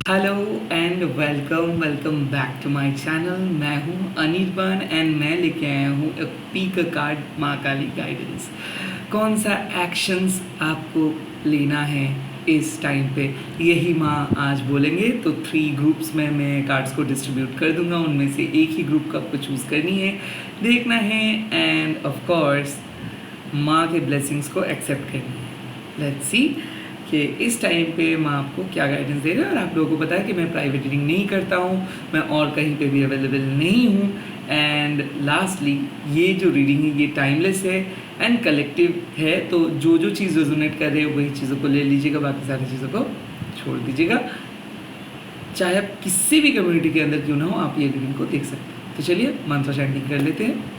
Hello and welcome back to my channel. मैं हूं Anirban and मैं लेके आया हूं एक पीक कार्ड माँ काली गाइडेंस। कौन सा एक्शंस आपको लेना है इस टाइम पे, यही माँ आज बोलेंगे। तो 3 ग्रुप्स में मैं कार्ड्स को डिस्ट्रीब्यूट कर दूंगा, उनमें से एक ही ग्रुप को आपको चूज़ करनी है, देखना है एंड ऑफ कोर्स माँ के ब्लेसिंग्स को एक्सेप्ट करनी है। लेट्स सी कि इस टाइम पे मैं आपको क्या गाइडेंस दे रहा है। और आप लोगों को पता है कि मैं प्राइवेट रीडिंग नहीं करता हूँ, मैं और कहीं पे भी अवेलेबल नहीं हूँ। एंड लास्टली ये जो रीडिंग है ये टाइमलेस है एंड कलेक्टिव है, तो जो जो चीज़ रेजोनेट कर रहे हो वही चीज़ों को ले लीजिएगा, बाकी सारी चीज़ों को छोड़ दीजिएगा। चाहे आप किसी भी कम्युनिटी के अंदर क्यों ना हो, आप ये रीडिंग को देख सकते हैं। तो चलिए मंत्र चैंटिंग कर लेते हैं।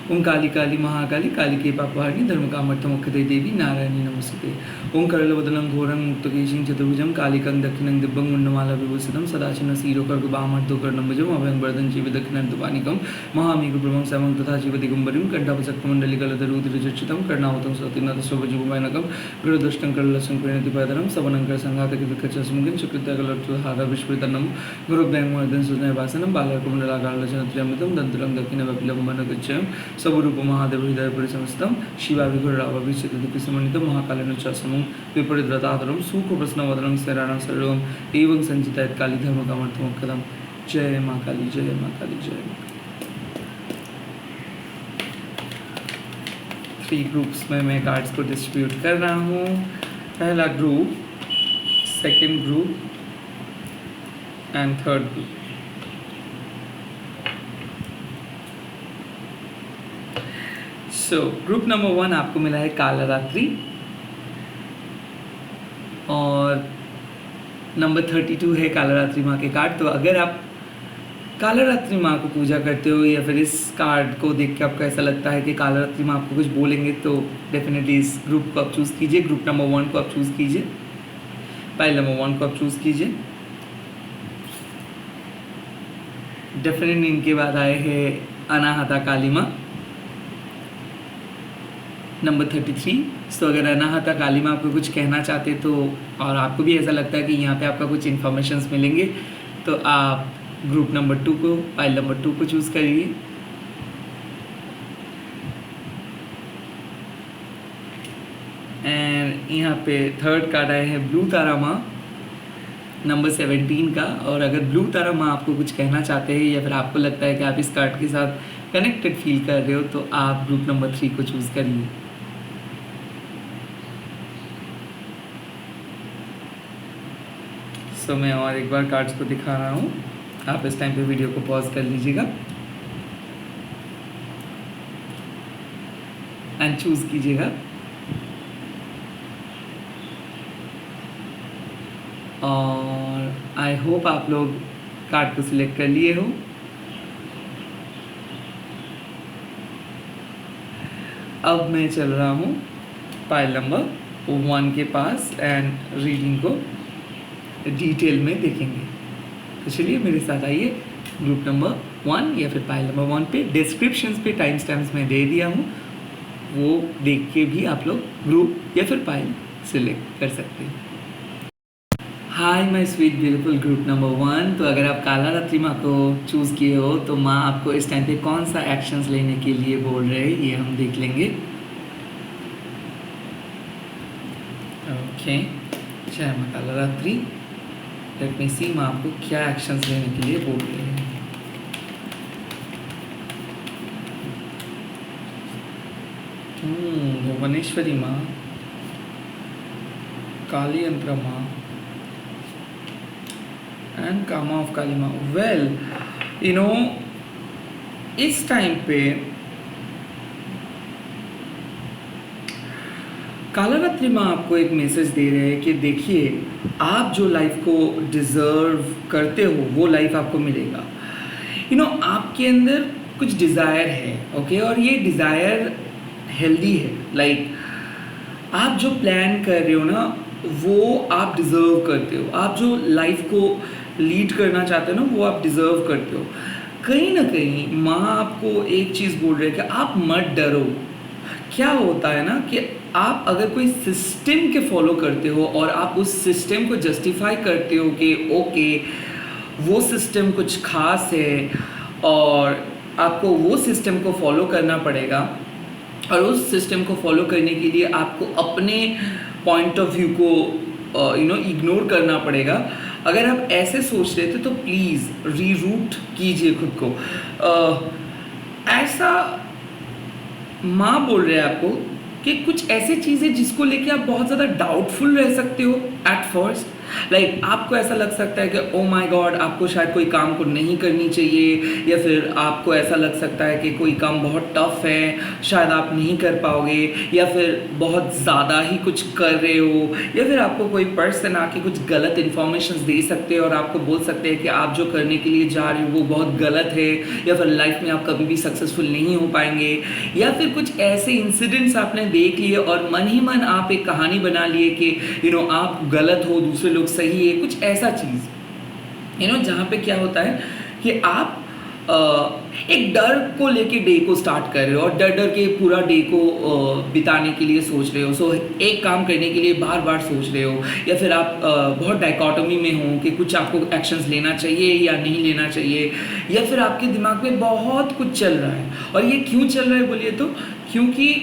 ओं काली काली महाकाली काली के पापहारिणी धर्म कामर्थमुख्यते देवी नारायणी नमस्ते। ओं करलवदनं घोरं मुक्तकेशिं चतुर्भुजं कालिकं दक्षिणं दिव्यं मुण्डमाला विभूषितं सदाशिवं शीरोकर्कवामर्धोकर्णं भुजं अभयं जीव दक्षिणान्तपानिकं महामेघप्रभं समं तथा जीव दिगम्बरीं कण्ठापचक्रमण्डलिकलधरुधिरचर्चितं कर्णावतं सतीनाथस्वभुजगुमैनकं गुरुदुष्टं करलसं परिणतिपदनं सवनं संघातकिविकचस्मुखं चक्रितकलर्तुहार विस्मृतनं गुरुभ्यङ्मर्दन सुजनवासनं बालकमण्डलाकारलचनत्र्यमृतं दन्तरं दक्षिणवपिलवमनगच्छं सबरूप महादेव हृदय परिसमस्तम शिवाभिघुरावभिषेकसमन्वितं महाकालेन विपरीतव्रताधरं सूक्ष्मप्रश्नवदनं शरणं सर्वं एवं संचितायत काली धर्मकामर्थमोक्षदं। जय माँ काली, जय माँ काली, जय माँ काली। 3 ग्रुप्स में मैं कार्ड्स को डिस्ट्रीब्यूट कर रहा हूँ। पहला group, second group and third group. So group number 1 आपको मिला है काला रात्रि और नंबर 32 है काला रात्रि माँ के कार्ड। तो अगर आप काला रात्रि माँ को पूजा करते हो या फिर इस कार्ड को देख के आपको ऐसा लगता है कि काला रात्रि माँ आपको कुछ बोलेंगे, तो डेफिनेटली इस ग्रुप को आप चूज़ कीजिए। ग्रुप नंबर 1 को आप चूज़ कीजिए, पाइल नंबर 1 को आप चूज़ कीजिए। डेफिनेटली इनके बाद आए हैं अनाहता काली माँ नंबर 33। तो अगर अनाहता काली माँ आपको कुछ कहना चाहते तो, और आपको भी ऐसा लगता है कि यहाँ पे आपका कुछ इन्फॉर्मेशंस मिलेंगे, तो आप ग्रुप नंबर 2 को, पाइल नंबर 2 को चूज़ करिए। एंड यहाँ पे थर्ड कार्ड आया है ब्लू तारा माँ नंबर 17 का। और अगर ब्लू तारा माँ आपको कुछ कहना चाहते हैं या फिर आपको लगता है कि आप इस कार्ड के साथ कनेक्टेड फील कर रहे हो, तो आप ग्रुप नंबर 3 को चूज़ करिए। सो मैं और एक बार कार्ड्स को दिखा रहा हूँ, आप इस टाइम पे वीडियो को पॉज कर लीजिएगा एंड चूज़ कीजिएगा। और आई होप आप लोग कार्ड को सिलेक्ट कर लिए हो। अब मैं चल रहा हूँ पाइल नंबर 1 के पास एंड रीडिंग को डिटेल में देखेंगे। तो चलिए मेरे साथ आइए। ग्रुप नंबर 1 या फिर पाइल नंबर 1 पे डिस्क्रिप्शंस पे टाइम स्टैम्प्स मैं दे दिया हूँ, वो देख के भी आप लोग ग्रुप या फिर पाइल सिलेक्ट कर सकते हैं। Hi my sweet beautiful group number 1। तो अगर आप काला रात्रि माँ को चूज़ किए हो तो माँ आपको इस टाइम पे कौन सा एक्शंस लेने के लिए बोल रहे हैं ये हम देख लेंगे। ओके, जय माँ काला रात्रि। लेट मी सी माँ आपको क्या एक्शंस लेने के लिए बोल रहे हैं। भुवनेश्वरी माँ, काली यंत्र माँ एंड कामा ऑफ काली माँ। वेल यू नो, इस टाइम पे काला रात्रि माँ आपको एक मैसेज दे रहे हैं कि देखिए, आप जो लाइफ को डिज़र्व करते हो वो लाइफ आपको मिलेगा। यू नो, आपके अंदर कुछ डिज़ायर है, ओके, और ये डिज़ायर हेल्दी है। लाइक आप जो प्लान कर रहे हो ना वो आप डिज़र्व करते हो। आप जो लाइफ को लीड करना चाहते हो ना वो आप डिज़र्व करते हो। कहीं ना कहीं माँ आपको एक चीज़ बोल रही है कि आप मत डरो। क्या होता है ना कि आप अगर कोई सिस्टम के फॉलो करते हो और आप उस सिस्टम को जस्टिफाई करते हो कि ओके वो सिस्टम कुछ खास है और आपको वो सिस्टम को फॉलो करना पड़ेगा, और उस सिस्टम को फॉलो करने के लिए आपको अपने पॉइंट ऑफ व्यू को इग्नोर करना पड़ेगा, अगर आप ऐसे सोच रहे थे तो प्लीज़ रीरूट कीजिए खुद को। ऐसा माँ बोल रहे हैं आपको कि कुछ ऐसी चीज़ें जिसको लेके आप बहुत ज़्यादा डाउटफुल रह सकते हो एट फर्स्ट, लाइक आपको ऐसा लग सकता है कि ओ माय गॉड आपको शायद कोई काम को नहीं करनी चाहिए, या फिर आपको ऐसा लग सकता है कि कोई काम बहुत टफ है शायद आप नहीं कर पाओगे, या फिर बहुत ज़्यादा ही कुछ कर रहे हो, या फिर आपको कोई पर्सन आके कुछ गलत इन्फॉर्मेशन दे सकते हैं और आपको बोल सकते हैं कि आप जो करने के लिए जा रहे हो वो बहुत गलत है, या फिर लाइफ में आप कभी भी सक्सेसफुल नहीं हो पाएंगे, या फिर कुछ ऐसे इंसिडेंट्स आपने देख लिए और मन ही मन आप एक कहानी बना लिए कि आप गलत हो दूसरे लोग सही है, कुछ ऐसा चीज़ जहाँ पे क्या होता है कि आप एक डर को लेके डे को स्टार्ट कर रहे हो और डर के पूरा डे को बिताने के लिए सोच रहे हो। सो एक काम करने के लिए बार बार सोच रहे हो, या फिर आप बहुत डाइकोटोमी में हो कि कुछ आपको एक्शंस लेना चाहिए या नहीं लेना चाहिए, या फिर आपके दिमाग में बहुत कुछ चल रहा है। और ये क्यों चल रहा है बोलिए तो क्योंकि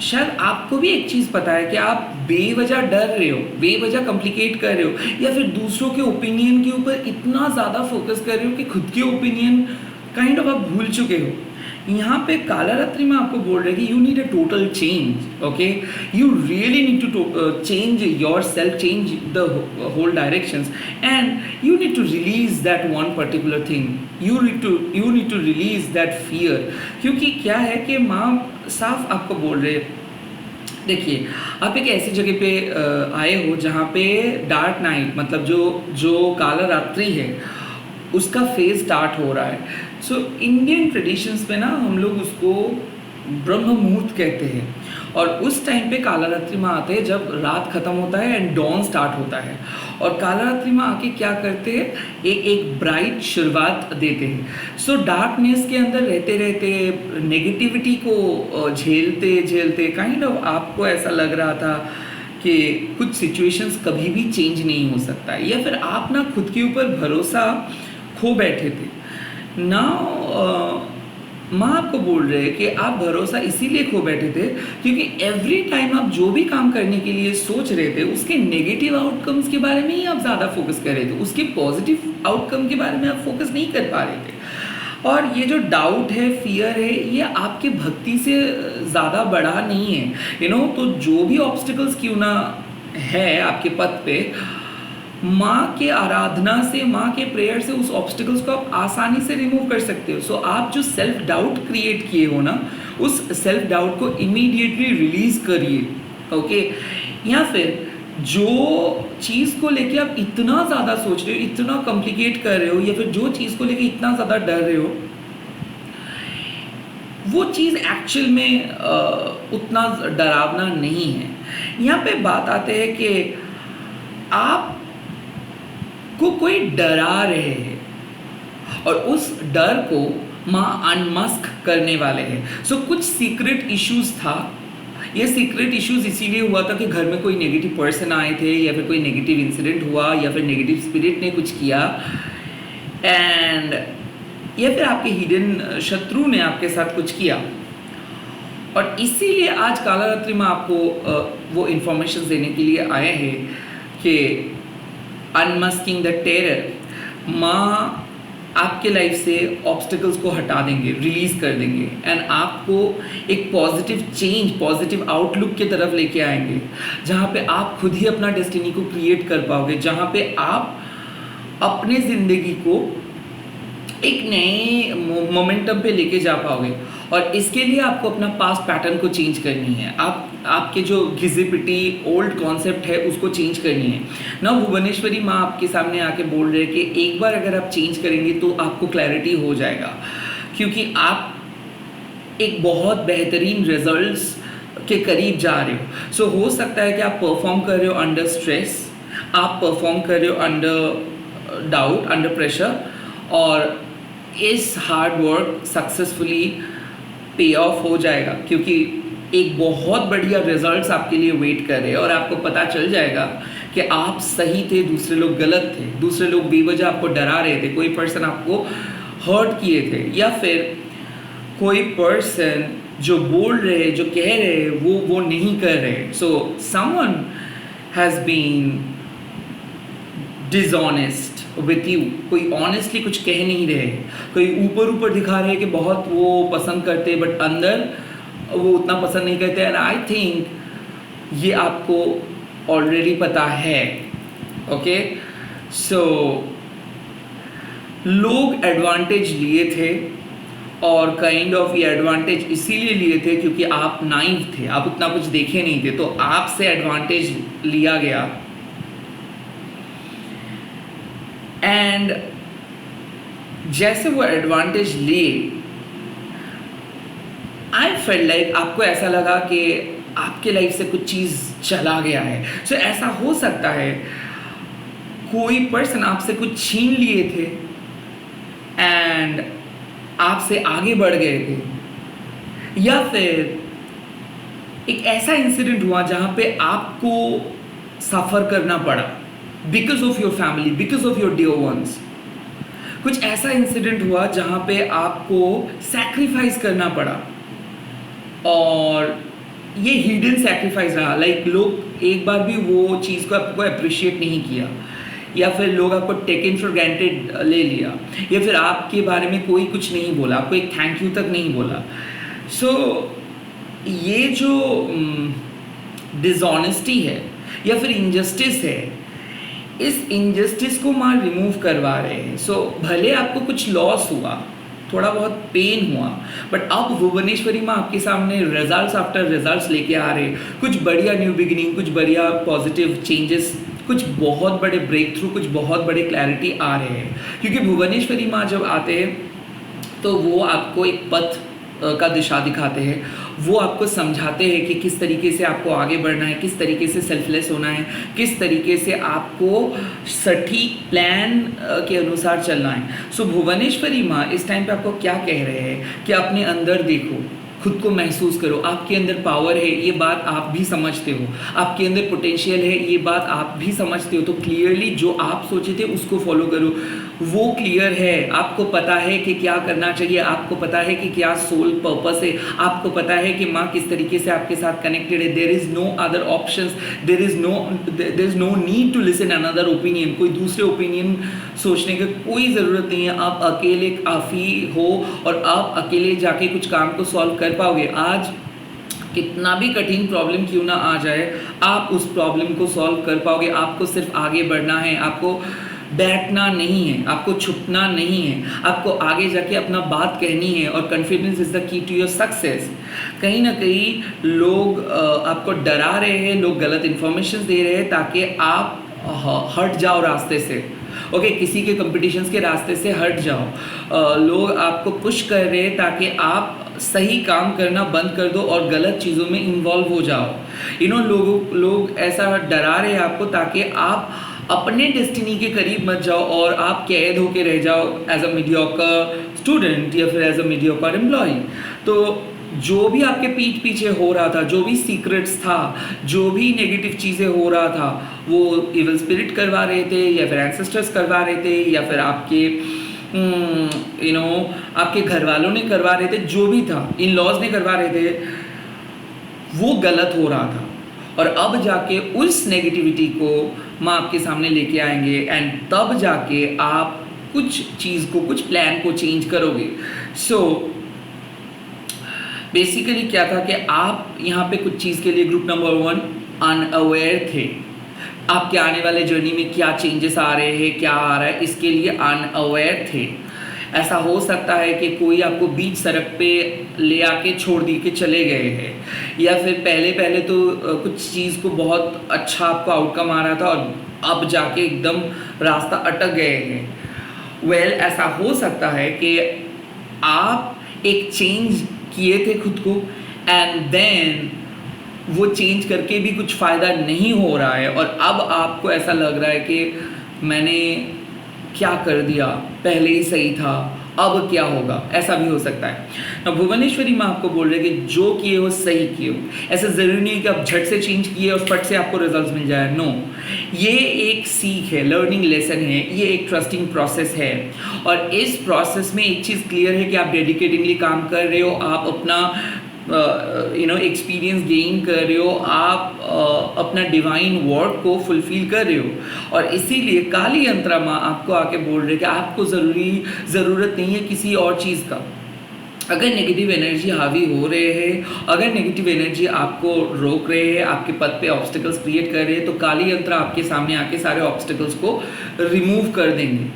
शायद आपको भी एक चीज़ पता है कि आप बेवजह डर रहे हो, बेवजह कॉम्प्लिकेट कर रहे हो, या फिर दूसरों के ओपिनियन के ऊपर इतना ज़्यादा फोकस कर रहे हो कि खुद के ओपिनियन काइंड ऑफ आप भूल चुके हो। यहाँ पे काला रात्रि में आपको बोल रहे हैं कि you need a total change, okay, you really need to change yourself, change the whole directions, and you need to release that one particular thing, you need to release that fear. क्योंकि क्या है कि माँ साफ आपको बोल रहे हैं, देखिए आप एक ऐसी जगह पे आए हो जहाँ पे डार्क नाइट मतलब जो काला रात्रि है उसका फेज स्टार्ट हो रहा है। सो इंडियन ट्रेडिशंस में ना हम लोग उसको ब्रह्म मुहूर्त कहते हैं, और उस टाइम पे काला रात्रि में आते हैं जब रात खत्म होता है एंड डॉन स्टार्ट होता है, और काला रात्रि में आके क्या करते हैं एक ब्राइट शुरुआत देते हैं। सो डार्कनेस के अंदर रहते रहते नेगेटिविटी को झेलते झेलते काइंड ऑफ आपको ऐसा लग रहा था कि कुछ सिचुएशंस कभी भी चेंज नहीं हो सकता है, या फिर आप ना खुद के ऊपर भरोसा खो बैठे थे ना। माँ आपको बोल रहे हैं कि आप भरोसा इसीलिए खो बैठे थे क्योंकि एवरी टाइम आप जो भी काम करने के लिए सोच रहे थे उसके नेगेटिव आउटकम्स के बारे में ही आप ज़्यादा फोकस कर रहे थे, उसके पॉजिटिव आउटकम के बारे में आप फोकस नहीं कर पा रहे थे। और ये जो डाउट है, फियर है, ये आपके भक्ति से ज़्यादा बड़ा नहीं है, तो जो भी ऑब्स्टिकल्स क्यों ना है आपके पथ पे, माँ के आराधना से, माँ के प्रेयर से उस ऑब्स्टिकल्स को आप आसानी से रिमूव कर सकते हो। सो आप जो सेल्फ डाउट क्रिएट किए हो ना, उस सेल्फ डाउट को इमीडिएटली रिलीज करिए, ओके। या फिर जो चीज़ को लेके आप इतना ज़्यादा सोच रहे हो, इतना कॉम्प्लिकेट कर रहे हो, या फिर जो चीज़ को लेके इतना ज़्यादा डर रहे हो, वो चीज़ एक्चुअल में उतना डरावना नहीं है। यहाँ पे बात आते हैं कि आप को कोई डरा रहे हैं और उस डर को माँ अनमस्क करने वाले हैं। सो कुछ सीक्रेट इश्यूज था, ये सीक्रेट इश्यूज इसीलिए हुआ था कि घर में कोई नेगेटिव पर्सन आए थे, या फिर कोई नेगेटिव इंसिडेंट हुआ, या फिर नेगेटिव स्पिरिट ने कुछ किया, एंड या फिर आपके हिडन शत्रु ने आपके साथ कुछ किया। और इसीलिए आज काला रात्रि में आपको वो इंफॉर्मेशन देने के लिए आए हैं कि अनमस्किंग द टेरर, माँ आपके लाइफ से ऑब्स्टिकल्स को हटा देंगे, रिलीज कर देंगे, एंड आपको एक पॉजिटिव चेंज, पॉजिटिव आउटलुक की तरफ लेके आएंगे, जहाँ पे आप खुद ही अपना डेस्टिनी को क्रिएट कर पाओगे, जहाँ पे आप अपने ज़िंदगी को एक नए मोमेंटम पे लेके जा पाओगे। और इसके लिए आपको अपना पास्ट पैटर्न को चेंज करनी है, आपके जो घिसी-पिटी ओल्ड कॉन्सेप्ट है उसको चेंज करनी है ना। भुवनेश्वरी माँ आपके सामने आके बोल रहे हैं कि एक बार अगर आप चेंज करेंगे तो आपको क्लैरिटी हो जाएगा, क्योंकि आप एक बहुत बेहतरीन रिजल्ट्स के करीब जा रहे हो। सो हो सकता है कि आप परफॉर्म कर रहे हो अंडर स्ट्रेस, आप परफॉर्म कर रहे हो अंडर डाउट, अंडर प्रेशर, और इस हार्ड वर्क सक्सेसफुली पे ऑफ हो जाएगा, क्योंकि एक बहुत बढ़िया रिजल्ट्स आपके लिए वेट कर रहे हैं और आपको पता चल जाएगा कि आप सही थे, दूसरे लोग गलत थे, दूसरे लोग बेवजह आपको डरा रहे थे, कोई पर्सन आपको हर्ट किए थे, या फिर कोई पर्सन जो बोल रहे, जो कह रहे, वो नहीं कर रहे. So someone has been dishonest with you. कोई ऑनेस्टली कुछ कह नहीं रहे, कोई ऊपर ऊपर दिखा रहे कि बहुत वो पसंद करते, बट अंदर वो उतना पसंद नहीं करते. एंड आई थिंक ये आपको ऑलरेडी पता है. ओके, सो लोग एडवांटेज लिए थे और काइंड ऑफ ये एडवांटेज इसीलिए लिए थे क्योंकि आप नाइव थे, आप उतना कुछ देखे नहीं थे, तो आपसे एडवांटेज लिया गया. एंड जैसे वो एडवांटेज लिए, आई फील लाइक आपको ऐसा लगा कि आपके लाइफ से कुछ चीज़ चला गया है. सो ऐसा हो सकता है कोई पर्सन आपसे कुछ छीन लिए थे एंड आपसे आगे बढ़ गए थे, या फिर एक ऐसा इंसिडेंट हुआ जहां पे आपको सफ़र करना पड़ा because of your family, because of your dear ones. कुछ ऐसा इंसिडेंट हुआ जहां पे आपको सैक्रिफाइस करना पड़ा और ये हिडन सैक्रिफाइस रहा. लाइक लोग एक बार भी वो चीज़ को आपको अप्रिशिएट नहीं किया, या फिर लोग आपको टेकन फॉर ग्रांटेड ले लिया, या फिर आपके बारे में कोई कुछ नहीं बोला, आपको एक थैंक यू तक नहीं बोला. सो ये जो डिसऑनेस्टी है या फिर इनजस्टिस है, इस इनजस्टिस को मां रिमूव करवा रहे हैं. सो भले आपको कुछ लॉस हुआ, थोड़ा बहुत पेन हुआ, बट अब भुवनेश्वरी माँ आपके सामने रिजल्ट्स आफ्टर रिजल्ट्स लेके आ रहे. कुछ बढ़िया न्यू बिगिनिंग, कुछ बढ़िया पॉजिटिव चेंजेस, कुछ बहुत बड़े ब्रेक थ्रू, कुछ बहुत बड़े क्लैरिटी आ रहे हैं. क्योंकि भुवनेश्वरी माँ जब आते हैं तो वो आपको एक पथ का दिशा दिखाते हैं, वो आपको समझाते हैं कि किस तरीके से आपको आगे बढ़ना है, किस तरीके से सेल्फलेस होना है, किस तरीके से आपको सटीक प्लान के अनुसार चलना है. सो भुवनेश्वरी माँ इस टाइम पे आपको क्या कह रहे हैं कि अपने अंदर देखो, खुद को महसूस करो, आपके अंदर पावर है, ये बात आप भी समझते हो, आपके अंदर पोटेंशियल है, ये बात आप भी समझते हो. तो क्लियरली जो आप सोचे थे उसको फॉलो करो, वो क्लियर है, आपको पता है कि क्या करना चाहिए, आपको पता है कि क्या सोल पर्पस है, आपको पता है कि माँ किस तरीके से आपके साथ कनेक्टेड है. There is no other options, there is no need to listen another opinion. कोई दूसरे ओपिनियन सोचने की कोई ज़रूरत नहीं है. आप अकेले काफ़ी हो और आप अकेले जाके कुछ काम को सॉल्व कर पाओगे. आज कितना भी कठिन प्रॉब्लम क्यों ना आ जाए, आप उस प्रॉब्लम को सॉल्व कर पाओगे. आपको सिर्फ आगे बढ़ना है, आपको बैठना नहीं है, आपको छुपना नहीं है, आपको आगे जाके अपना बात कहनी है. और confidence is the key to your success. कहीं ना कहीं लोग आपको डरा रहे हैं, लोग गलत इन्फॉर्मेशन दे रहे हैं ताकि आप हट जाओ रास्ते से. ओके, किसी के कंपटीशंस के रास्ते से हट जाओ. लोग आपको पुश कर रहे हैं ताकि आप सही काम करना बंद कर दो और गलत चीज़ों में इन्वॉल्व हो जाओ. लोग ऐसा डरा रहे हैं आपको ताकि आप अपने डेस्टिनी के करीब मत जाओ और आप कैद होके रह जाओ एज अ मीडियोकर स्टूडेंट या फिर एज अ मीडियोकर एम्प्लॉय. तो जो भी आपके पीठ पीछे हो रहा था, जो भी सीक्रेट्स था, जो भी नेगेटिव चीज़ें हो रहा था, वो इविल स्पिरिट करवा रहे थे या फिर एंसेस्टर्स करवा रहे थे या फिर आपके आपके घर वालों ने करवा रहे थे, जो भी था, इन लॉज ने करवा रहे थे, वो गलत हो रहा था. और अब जाके उस नेगेटिविटी को माँ आपके सामने लेके आएंगे एंड तब जाके आप कुछ चीज़ को, कुछ प्लान को चेंज करोगे. सो बेसिकली क्या था कि आप यहाँ पे कुछ चीज़ के लिए ग्रुप नंबर 1 अनअवेयर थे. आपके आने वाले जर्नी में क्या चेंजेस आ रहे हैं, क्या आ रहा है, इसके लिए अनअवेयर थे. ऐसा हो सकता है कि कोई आपको बीच सड़क पे ले आके छोड़ दी के चले गए हैं, या फिर पहले तो कुछ चीज़ को बहुत अच्छा आपको आउटकम आ रहा था और अब जाके एकदम रास्ता अटक गए हैं. वेल, ऐसा हो सकता है कि आप एक चेंज किए थे खुद को एंड देन वो चेंज करके भी कुछ फ़ायदा नहीं हो रहा है और अब आपको ऐसा लग रहा है कि मैंने क्या कर दिया, पहले ही सही था अब क्या होगा, ऐसा भी हो सकता है ना। भुवनेश्वरी माँ आपको बोल रहे हैं कि जो किए हो सही किए हो। ऐसा ज़रूरी नहीं है कि आप झट से चेंज किए और फट से आपको रिजल्ट्स मिल जाए, नो। ये एक सीख है, लर्निंग लेसन है, ये एक ट्रस्टिंग प्रोसेस है। और इस प्रोसेस में एक चीज़ क्लियर है कि आप डेडिकेटिंगली काम कर रहे हो, आप अपना एक्सपीरियंस गेन कर रहे हो, आप अपना डिवाइन वर्क को फुलफिल कर रहे हो। और इसीलिए काली यंत्रा माँ आपको आके बोल रहे हैं कि आपको ज़रूरत नहीं है किसी और चीज़ का। अगर नेगेटिव एनर्जी हावी हो रहे हैं, अगर नेगेटिव एनर्जी आपको रोक रहे हैं, आपके पथ पे ऑब्स्टिकल्स क्रिएट कर रहे हैं, तो काली यंत्र आपके सामने आके सारे ऑब्स्टिकल्स को रिमूव कर देंगे।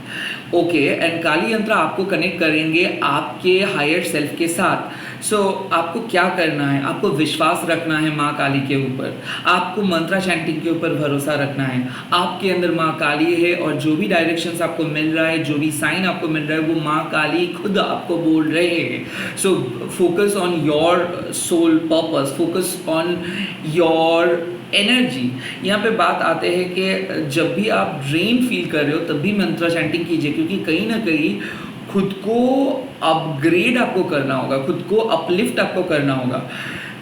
ओके, एंड काली यंत्र आपको कनेक्ट करेंगे आपके हायर सेल्फ के साथ। सो आपको क्या करना है, आपको विश्वास रखना है माँ काली के ऊपर, आपको मंत्रा चैंटिंग के ऊपर भरोसा रखना है। आपके अंदर माँ काली है और जो भी डायरेक्शंस आपको मिल रहा है, जो भी साइन आपको मिल रहा है, वो माँ काली खुद आपको बोल रहे हैं। So focus on your soul purpose, focus on your energy. यहाँ पे बात आते हैं कि जब भी आप ड्रेन फील कर रहे हो तब भी मंत्रा चैंटिंग कीजिए, क्योंकि कहीं ना कहीं खुद को अपग्रेड आपको करना होगा, खुद को अपलिफ्ट आपको करना होगा।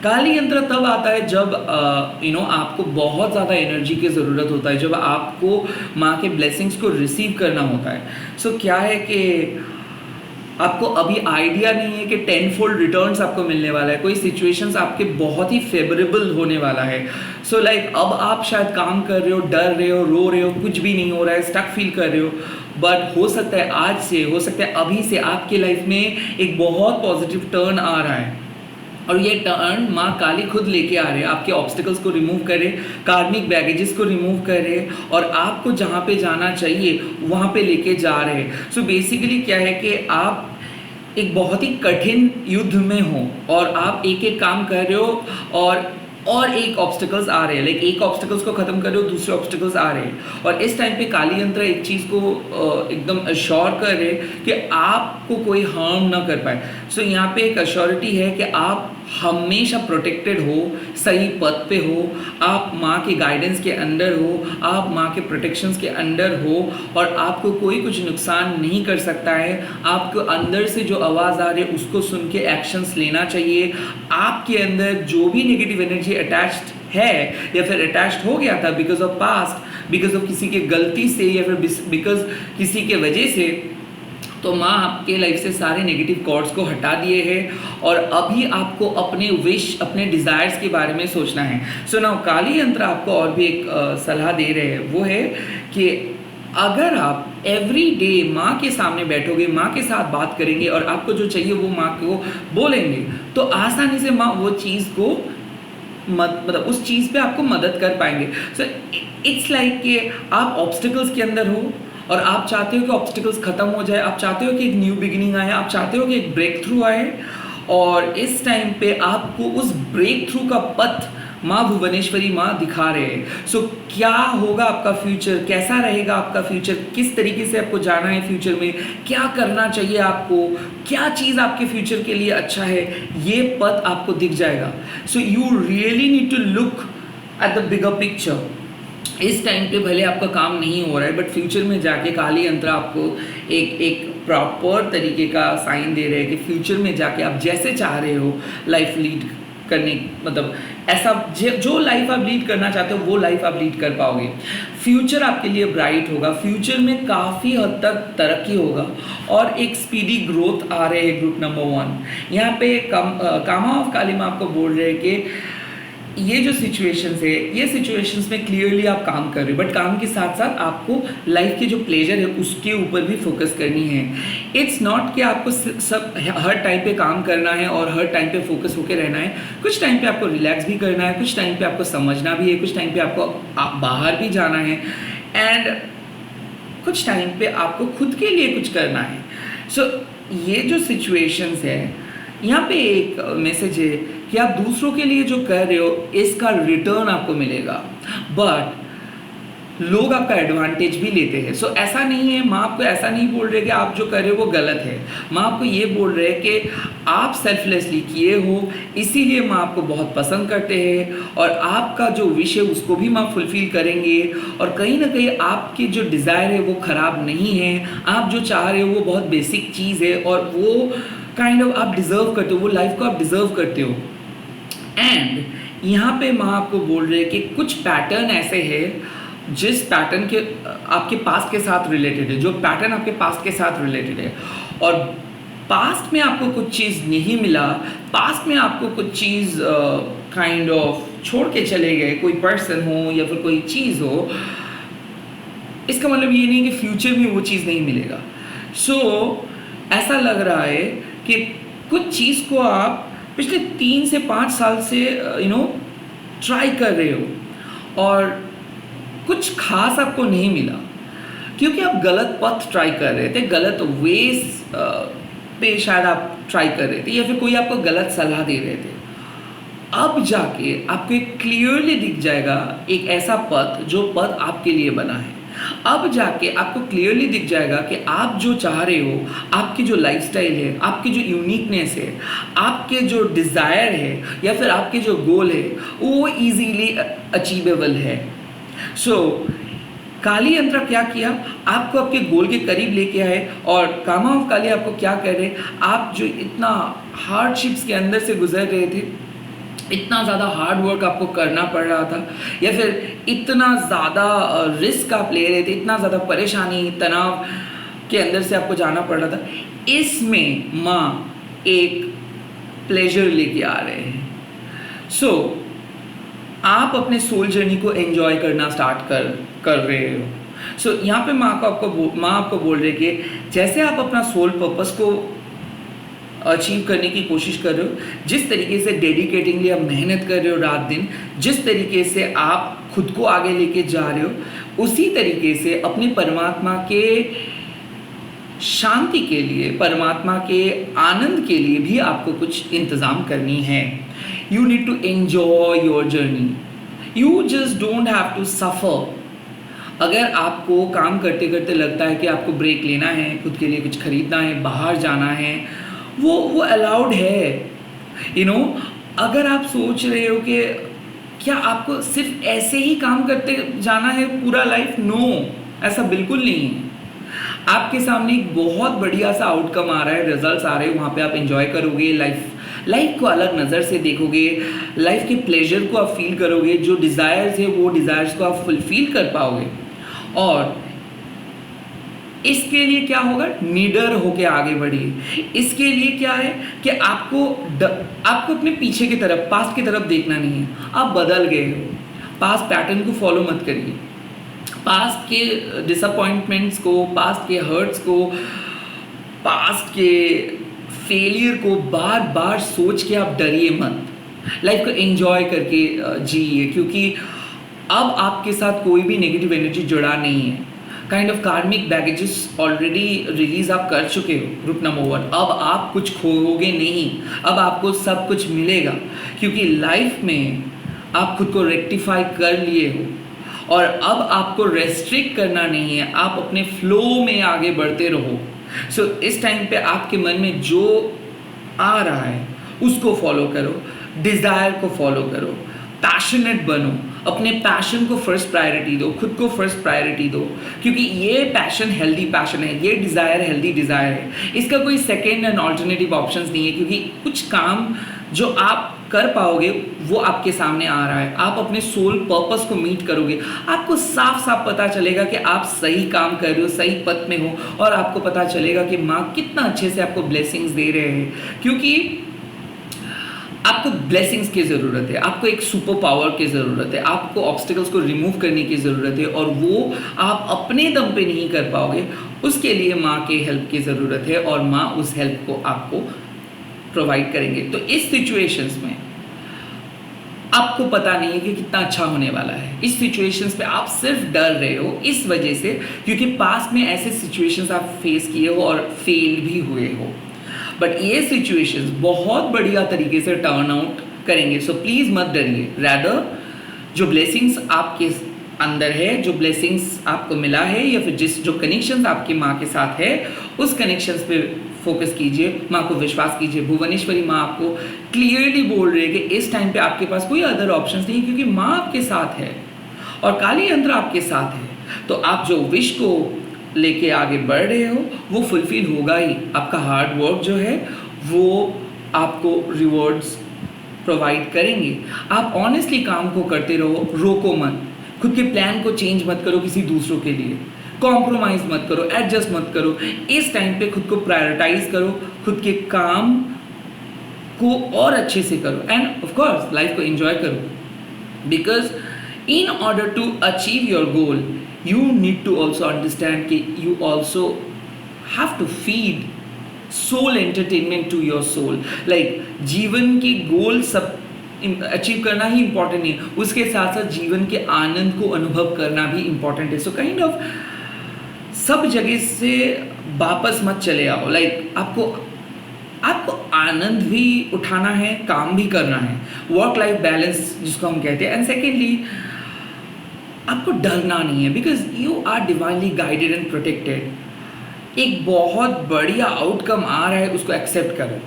काली यंत्र तब आता है जब आपको बहुत ज़्यादा एनर्जी की ज़रूरत होता है, जब आपको माँ के ब्लेसिंग्स को रिसीव करना होता है। सो क्या है कि आपको अभी आइडिया नहीं है कि 10-fold रिटर्न्स आपको मिलने वाला है, कोई सिचुएशंस आपके बहुत ही फेवरेबल होने वाला है। सो अब आप शायद काम कर रहे हो, डर रहे हो, रो रहे हो, कुछ भी नहीं हो रहा है, स्टक फील कर रहे हो, बट हो सकता है आज से, हो सकता है अभी से आपके लाइफ में एक बहुत पॉजिटिव टर्न आ रहा है। और ये टर्न माँ काली खुद लेके आ रहे हैं, आपके ऑब्स्टिकल्स को रिमूव करे, कार्मिक बैगेजेस को रिमूव करे और आपको जहाँ पे जाना चाहिए वहाँ पे लेके जा रहे हैं। सो बेसिकली क्या है कि आप एक बहुत ही कठिन युद्ध में हो और आप एक एक काम कर रहे हो और एक ऑब्स्टिकल्स आ रहे हैं, लाइक एक ऑब्स्टिकल्स को खत्म कर रहे हो, दूसरे ऑब्स्टिकल्स आ रहे हैं। और इस टाइम पे काली यंत्र एक चीज़ को एकदम अश्योर कर रहे हैं कि आपको कोई हार्म ना कर पाए। सो यहाँ पे एक अश्योरिटी है कि आप हमेशा प्रोटेक्टेड हो, सही पथ पे हो, आप माँ के गाइडेंस के अंडर हो, आप माँ के प्रोटेक्शंस के अंडर हो और आपको कोई कुछ नुकसान नहीं कर सकता है। आपको अंदर से जो आवाज़ आ रही है उसको सुन के एक्शंस लेना चाहिए। आपके अंदर जो भी नेगेटिव एनर्जी अटैच्ड है या फिर अटैच्ड हो गया था because of past, because of किसी के गलती से या फिर बिकॉज किसी के वजह से, तो माँ आपके लाइफ से सारे नेगेटिव कॉर्ड्स को हटा दिए हैं और अभी आपको अपने विश, अपने डिज़ायर्स के बारे में सोचना है। सो नाउ काली यंत्र आपको और भी एक सलाह दे रहे हैं, वो है कि अगर आप एवरी डे माँ के सामने बैठोगे, माँ के साथ बात करेंगे और आपको जो चाहिए वो माँ को बोलेंगे, तो आसानी से माँ वो चीज़ को मतलब उस चीज़ पे आपको मदद कर पाएंगे। सो इट्स लाइक कि आप ऑब्स्टिकल्स के अंदर हो और आप चाहते हो कि ऑब्स्टिकल्स खत्म हो जाए, आप चाहते हो कि एक न्यू बिगिनिंग आए, आप चाहते हो कि एक ब्रेक थ्रू आए, और इस टाइम पे आपको उस ब्रेक थ्रू का पथ माँ भुवनेश्वरी माँ दिखा रहे हैं। सो क्या होगा आपका फ्यूचर, कैसा रहेगा आपका फ्यूचर, किस तरीके से आपको जाना है फ्यूचर में, क्या करना चाहिए आपको, क्या चीज़ आपके फ्यूचर के लिए अच्छा है, ये पथ आपको दिख जाएगा। So you really need to look at the bigger picture. इस टाइम पे भले आपका काम नहीं हो रहा है, बट फ्यूचर में जाके काली यंत्र आपको एक प्रॉपर तरीके का साइन दे रहे हैं कि फ्यूचर में जाके आप जैसे चाह रहे हो लाइफ लीड करने, मतलब ऐसा जो लाइफ आप लीड करना चाहते हो वो लाइफ आप लीड कर पाओगे। फ्यूचर आपके लिए ब्राइट होगा, फ्यूचर में काफ़ी हद तक तरक्की होगा और एक स्पीडी ग्रोथ आ रहे हैं। ग्रुप नंबर 1 यहाँ पे कामा ऑफ काली माँ आपको बोल रहे हैं कि ये जो सिचुएशंस है, ये सिचुएशंस में क्लियरली आप काम कर रहे हो, बट काम के साथ साथ आपको लाइफ के जो प्लेजर है उसके ऊपर भी फोकस करनी है। इट्स नॉट कि आपको सब हर टाइम पे काम करना है और हर टाइम पे फोकस होके रहना है। कुछ टाइम पे आपको रिलैक्स भी करना है, कुछ टाइम पे आपको समझना भी है, कुछ टाइम पे आपको बाहर भी जाना है, एंड कुछ टाइम पे आपको खुद के लिए कुछ करना है। सो ये जो सिचुएशंस है, यहाँ पे एक मैसेज है कि आप दूसरों के लिए जो कर रहे हो इसका रिटर्न आपको मिलेगा, बट लोग आपका एडवांटेज भी लेते हैं। सो ऐसा नहीं है, माँ आपको ऐसा नहीं बोल रहे कि आप जो कर रहे हो वो गलत है। माँ आपको ये बोल रहे हैं कि आप सेल्फलेसली किए हो, इसीलिए माँ आपको बहुत पसंद करते हैं और आपका जो विश है उसको भी माँ फुलफिल करेंगे। और कहीं ना कहीं आपकी जो डिज़ायर है वो ख़राब नहीं है, आप जो चाह रहे हो वो बहुत बेसिक चीज़ है और वो काइंड ऑफ आप डिज़र्व करते हो, वो लाइफ को आप डिज़र्व करते हो। एंड यहाँ पे माँ आपको बोल रहे हैं कि कुछ पैटर्न ऐसे हैं जिस पैटर्न के आपके पास्ट के साथ रिलेटेड है, जो पैटर्न आपके पास्ट के साथ रिलेटेड है और पास्ट में आपको कुछ चीज़ नहीं मिला, पास्ट में आपको कुछ चीज़ काइंड ऑफ छोड़ के चले गए, कोई पर्सन हो या फिर कोई चीज़ हो, इसका मतलब ये नहीं कि फ्यूचर में वो चीज़ नहीं मिलेगा। सो ऐसा लग रहा है कि कुछ चीज़ को आप पिछले 3 से 5 साल से ट्राई कर रहे हो और कुछ खास आपको नहीं मिला क्योंकि आप गलत पथ ट्राई कर रहे थे, गलत वेज पे शायद आप ट्राई कर रहे थे या फिर कोई आपको गलत सलाह दे रहे थे। अब जाके आपको एक क्लियरली दिख जाएगा एक ऐसा पथ जो पथ आपके लिए बना है। अब जाके आपको क्लियरली दिख जाएगा कि आप जो चाह रहे हो, आपकी जो लाइफस्टाइल है, आपकी जो यूनिकनेस है, आपके जो डिज़ायर है या फिर आपके जो गोल है वो इजीली अचीवेबल है। सो काली यंत्र क्या किया, आपको आपके गोल के करीब लेके आए और कामा ऑफ काली आपको क्या कर रहे, आप जो इतना हार्डशिप्स के अंदर से गुजर रहे थे, इतना ज़्यादा हार्ड वर्क आपको करना पड़ रहा था या फिर इतना ज़्यादा रिस्क आप ले रहे थे, इतना ज़्यादा परेशानी तनाव के अंदर से आपको जाना पड़ रहा था, इसमें माँ एक प्लेजर लेके आ रहे हैं। सो आप अपने सोल जर्नी को एंजॉय करना स्टार्ट कर रहे हो। सो यहाँ पे माँ आपको बोल रही है कि जैसे आप अपना सोल पर्पस को अचीव करने की कोशिश कर रहे हो, जिस तरीके से डेडिकेटिंगली आप मेहनत कर रहे हो रात दिन, जिस तरीके से आप खुद को आगे लेके जा रहे हो, उसी तरीके से अपने परमात्मा के शांति के लिए, परमात्मा के आनंद के लिए भी आपको कुछ इंतज़ाम करनी है। You need to enjoy your journey, you just don't have to suffer. अगर आपको काम करते करते लगता है कि आपको ब्रेक लेना है, खुद के लिए कुछ खरीदना है, बाहर जाना है, वो अलाउड है। अगर आप सोच रहे हो कि क्या आपको सिर्फ ऐसे ही काम करते जाना है पूरा लाइफ, नो, ऐसा बिल्कुल नहीं है। आपके सामने एक बहुत बढ़िया सा आउटकम आ रहा है, रिजल्ट्स आ रहे हैं, वहाँ पे आप एंजॉय करोगे, लाइफ को अलग नज़र से देखोगे, लाइफ के प्लेजर को आप फील करोगे, जो डिज़ायर्स है वो डिज़ायर्स को आप फुलफिल कर पाओगे। और इसके लिए क्या होगा, निडर होके आगे बढ़िए। इसके लिए क्या है कि आपको अपने पीछे की तरफ, पास्ट की तरफ देखना नहीं है। आप बदल गए हो, पास्ट पैटर्न को फॉलो मत करिए, पास्ट के डिसअपॉइंटमेंट्स को, पास्ट के हर्ट्स को, पास्ट के फेलियर को बार बार सोच के आप डरिए मत। लाइफ को एंजॉय करके जिए, क्योंकि अब आपके साथ कोई भी नेगेटिव एनर्जी जुड़ा नहीं है। काइंड ऑफ कार्मिक बैगेजेस ऑलरेडी रिलीज आप कर चुके हो, ग्रुप नंबर 1। अब आप कुछ खोओगे नहीं, अब आपको सब कुछ मिलेगा, क्योंकि लाइफ में आप खुद को रेक्टिफाई कर लिए हो और अब आपको रेस्ट्रिक्ट करना नहीं है, आप अपने फ्लो में आगे बढ़ते रहो। सो इस टाइम पे आपके मन में जो आ रहा है उसको फॉलो करो, डिज़ायर को फॉलो करो, पैशनेट बनो, अपने पैशन को फर्स्ट प्रायोरिटी दो, खुद को फर्स्ट प्रायोरिटी दो, क्योंकि ये पैशन हेल्दी पैशन है, ये डिज़ायर हेल्दी डिज़ायर है। इसका कोई सेकेंड एंड ऑल्टरनेटिव ऑप्शंस नहीं है, क्योंकि कुछ काम जो आप कर पाओगे वो आपके सामने आ रहा है। आप अपने सोल पर्पस को मीट करोगे, आपको साफ साफ पता चलेगा कि आप सही काम कर रहे हो, सही पथ में हो, और आपको पता चलेगा कि माँ कितना अच्छे से आपको ब्लेसिंग्स दे रहे हैं, क्योंकि आपको ब्लेसिंग्स की ज़रूरत है, आपको एक सुपर पावर की ज़रूरत है, आपको ऑब्स्टिकल्स को रिमूव करने की ज़रूरत है, और वो आप अपने दम पे नहीं कर पाओगे। उसके लिए माँ के हेल्प की ज़रूरत है और माँ उस हेल्प को आपको प्रोवाइड करेंगे। तो इस सिचुएशंस में आपको पता नहीं है कि कितना अच्छा होने वाला है। इस सिचुएशंस पे आप सिर्फ डर रहे हो इस वजह से क्योंकि पास्ट में ऐसे सिचुएशंस आप फेस किए हो और फेल भी हुए हो। बट ये सिचुएशंस बहुत बढ़िया तरीके से टर्न आउट करेंगे। सो प्लीज़ मत डरिए, रैदर जो ब्लेसिंग्स आपके अंदर है, जो ब्लेसिंग्स आपको मिला है, या फिर जो कनेक्शंस आपकी माँ के साथ है, उस कनेक्शंस पे फोकस कीजिए, माँ को विश्वास कीजिए। भुवनेश्वरी माँ आपको क्लियरली बोल रही है कि इस टाइम पे आपके पास कोई अदर ऑप्शंस नहीं, क्योंकि माँ आपके साथ है और काली यंत्र आपके साथ है। तो आप जो विश को लेके आगे बढ़ रहे हो वो फुलफिल होगा ही। आपका हार्ड वर्क जो है वो आपको रिवॉर्ड्स प्रोवाइड करेंगे। आप ऑनेस्टली काम को करते रहो, रोको मत, खुद के प्लान को चेंज मत करो किसी दूसरों के लिए, कॉम्प्रोमाइज़ मत करो, एडजस्ट मत करो। इस टाइम पे खुद को प्रायोरिटाइज करो, खुद के काम को और अच्छे से करो एंड ऑफ कोर्स लाइफ को एंजॉय करो। Because in order to achieve your goal you need to also understand कि you also have to feed soul entertainment to your soul। like जीवन के गोल सब अचीव करना ही इम्पोर्टेंट नहीं है, उसके साथ साथ जीवन के आनंद को अनुभव करना भी इम्पोर्टेंट है। सो काइंड ऑफ सब जगह से वापस मत चले आओ। आपको आनंद भी उठाना है, काम भी करना है, वर्क लाइफ बैलेंस जिसको हम कहते हैं। एंड सेकेंडली आपको डरना नहीं है, because you are divinely guided and protected. एक बहुत बढ़िया आउटकम आ रहा है, उसको एक्सेप्ट करो।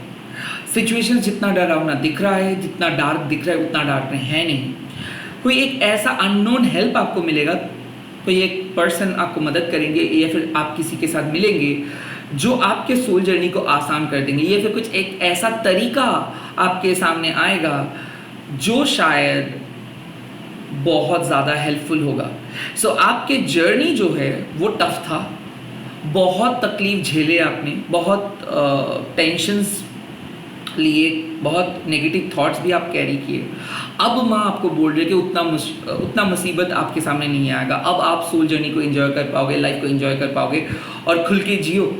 सिचुएशन जितना डरावना दिख रहा है, जितना डार्क दिख रहा है, उतना डार्क में है नहीं। कोई एक ऐसा अननोन हेल्प आपको मिलेगा, कोई एक पर्सन आपको मदद करेंगे, या फिर आप किसी के साथ मिलेंगे जो आपके सोल जर्नी को आसान कर देंगे, या फिर कुछ एक ऐसा तरीका आपके सामने आएगा जो शायद बहुत ज़्यादा हेल्पफुल होगा। सो आपके जर्नी जो है वो टफ था, बहुत तकलीफ झेले आपने, बहुत टेंशन्स लिए, बहुत नेगेटिव थॉट्स भी आप कैरी किए। अब माँ आपको बोल रही है कि उतना मुसीबत आपके सामने नहीं आएगा। अब आप सोल जर्नी को एंजॉय कर पाओगे, लाइफ को एंजॉय कर पाओगे और खुल के जियो।